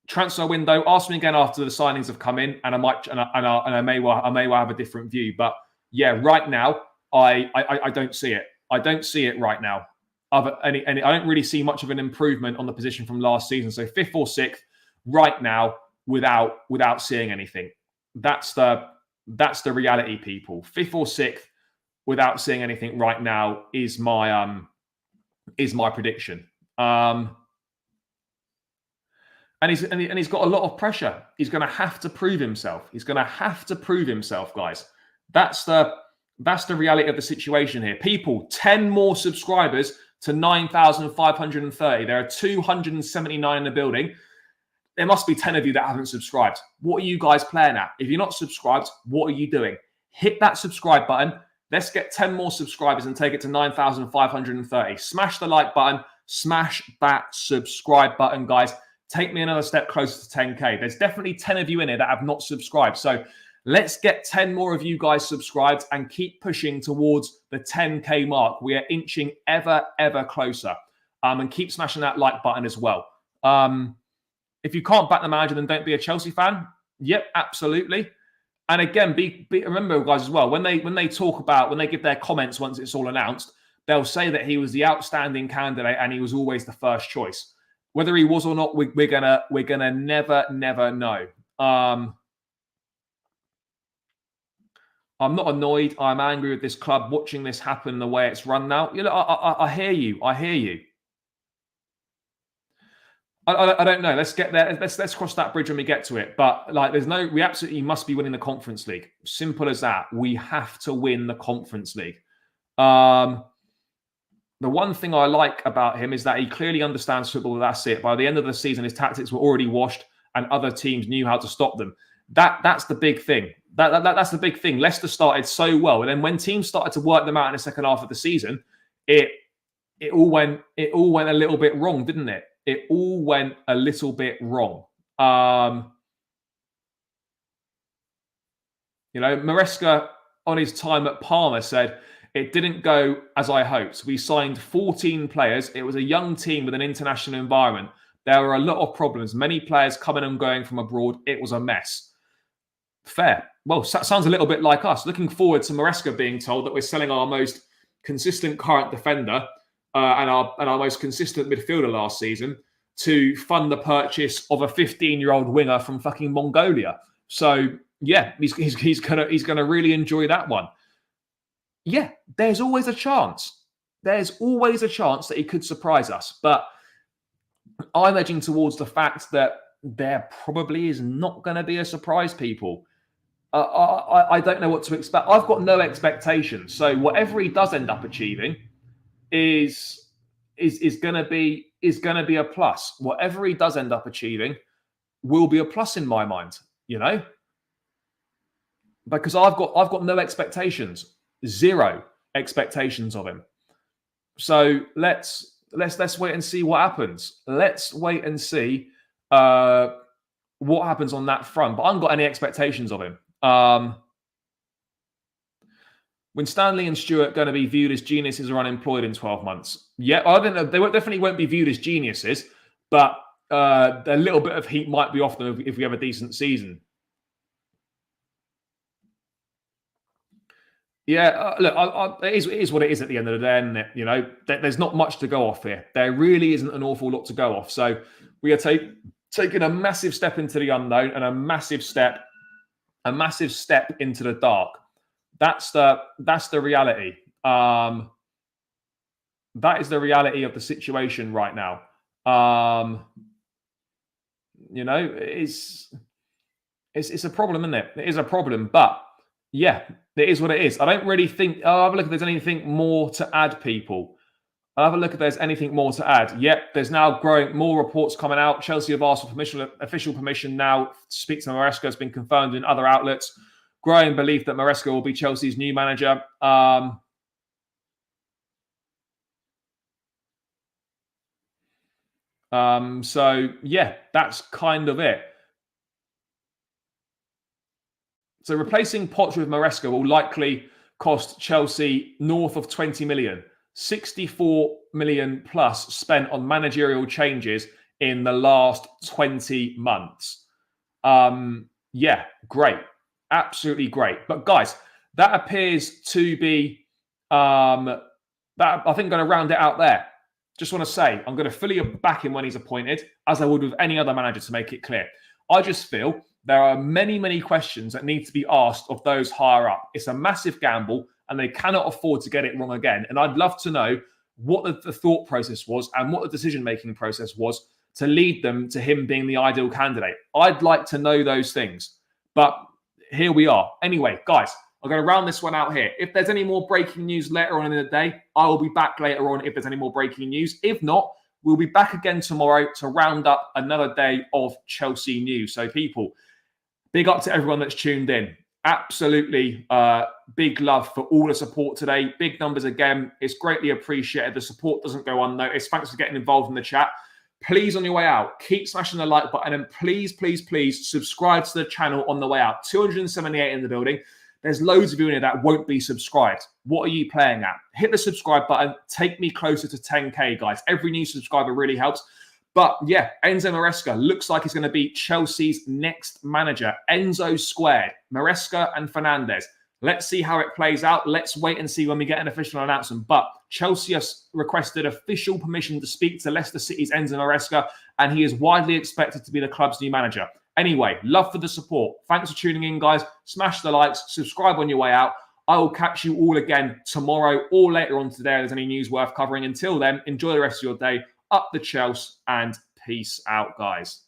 transfer window, ask me again after the signings have come in, and I may well have a different view. But yeah, right now, I don't see it. I don't see it right now. I don't really see much of an improvement on the position from last season. So fifth or sixth right now, without seeing anything. That's the reality, people. Fifth or sixth without seeing anything right now is my prediction. And he's got a lot of pressure. He's going to have to prove himself. He's going to have to prove himself, guys. That's the reality of the situation here. People, 10 more subscribers to 9,530. There are 279 in the building. There must be 10 of you that haven't subscribed. What are you guys playing at? If you're not subscribed, what are you doing? Hit that subscribe button. Let's get 10 more subscribers and take it to 9,530. Smash the like button. Smash that subscribe button, guys. Take me another step closer to 10K. There's definitely 10 of you in here that have not subscribed. So let's get 10 more of you guys subscribed and keep pushing towards the 10K mark. We are inching ever, ever closer. And keep smashing that like button as well. If you can't back the manager, then don't be a Chelsea fan. Yep, absolutely. And again, remember, guys, as well, when they give their comments once it's all announced, they'll say that he was the outstanding candidate and he was always the first choice. Whether he was or not, we're gonna never know. I'm not annoyed. I'm angry with this club watching this happen the way it's run now. You know, I hear you. I hear you. I don't know. Let's get there. Let's cross that bridge when we get to it. But like, we absolutely must be winning the Conference League. Simple as that. We have to win the Conference League. The one thing I like about him is that he clearly understands football. That's it. By the end of the season, his tactics were already washed, and other teams knew how to stop them. That's the big thing. That's the big thing. Leicester started so well, and then when teams started to work them out in the second half of the season, it all went a little bit wrong, didn't it? It all went a little bit wrong. You know, Marseca on his time at Parma said, "It didn't go as I hoped. We signed 14 players. It was a young team with an international environment. There were a lot of problems. Many players coming and going from abroad. It was a mess." Fair. Well, that sounds a little bit like us. Looking forward to Marseca being told that we're selling our most consistent current defender and our most consistent midfielder last season to fund the purchase of a 15-year-old winger from fucking Mongolia. So yeah, he's gonna really enjoy that one. Yeah, there's always a chance. There's always a chance that he could surprise us. But I'm edging towards the fact that there probably is not going to be a surprise, people. I don't know what to expect. I've got no expectations. So whatever he does end up achieving is going to be a plus. Whatever he does end up achieving will be a plus in my mind, you know? Because I've got no expectations. Zero expectations of him. So let's wait and see what happens. Let's wait and see what happens on that front. But I haven't got any expectations of him. When Stanley and Stewart going to be viewed as geniuses or unemployed in 12 months? Yeah, I don't know. They definitely won't be viewed as geniuses, but a little bit of heat might be off them if we have a decent season. Yeah, look, it is what it is at the end of the day, isn't it? You know, there's not much to go off here. There really isn't an awful lot to go off. So we are taking a massive step into the unknown and a massive step into the dark. That's the reality. That is the reality of the situation right now. You know, it's a problem, isn't it? It is a problem, but yeah, it is what it is. I don't really think. I'll have a look if there's anything more to add, people. I'll have a look if there's anything more to add. Yep, there's now more reports coming out. Chelsea have asked for official permission now to speak to Marseca. Has been confirmed in other outlets. Growing belief that Marseca will be Chelsea's new manager. So yeah, that's kind of it. So replacing Poch with Marseca will likely cost Chelsea north of 20 million. 64 million plus spent on managerial changes in the last 20 months. Yeah, great. Absolutely great. But guys, that appears to be, that I think I'm going to round it out there. Just want to say, I'm going to fully back him when he's appointed, as I would with any other manager, to make it clear. I just feel there are many, many questions that need to be asked of those higher up. It's a massive gamble and they cannot afford to get it wrong again. And I'd love to know what the thought process was and what the decision-making process was to lead them to him being the ideal candidate. I'd like to know those things. But here we are. Anyway, guys, I'm going to round this one out here. If there's any more breaking news later on in the day, I will be back later on if there's any more breaking news. If not, we'll be back again tomorrow to round up another day of Chelsea news. So people, big up to everyone that's tuned in. Absolutely big love for all the support today. Big numbers again. It's greatly appreciated. The support doesn't go unnoticed. Thanks for getting involved in the chat. Please, on your way out, keep smashing the like button and please, please, please subscribe to the channel on the way out. 278 in the building. There's loads of you in here that won't be subscribed. What are you playing at? Hit the subscribe button. Take me closer to 10K, guys. Every new subscriber really helps. But yeah, Enzo Marseca looks like he's going to be Chelsea's next manager. Enzo squared. Marseca and Fernandes. Let's see how it plays out. Let's wait and see when we get an official announcement. But Chelsea has requested official permission to speak to Leicester City's Enzo Marseca, and he is widely expected to be the club's new manager. Anyway, love for the support. Thanks for tuning in, guys. Smash the likes, subscribe on your way out. I will catch you all again tomorrow or later on today if there's any news worth covering. Until then, enjoy the rest of your day. Up the Chelsea and peace out, guys.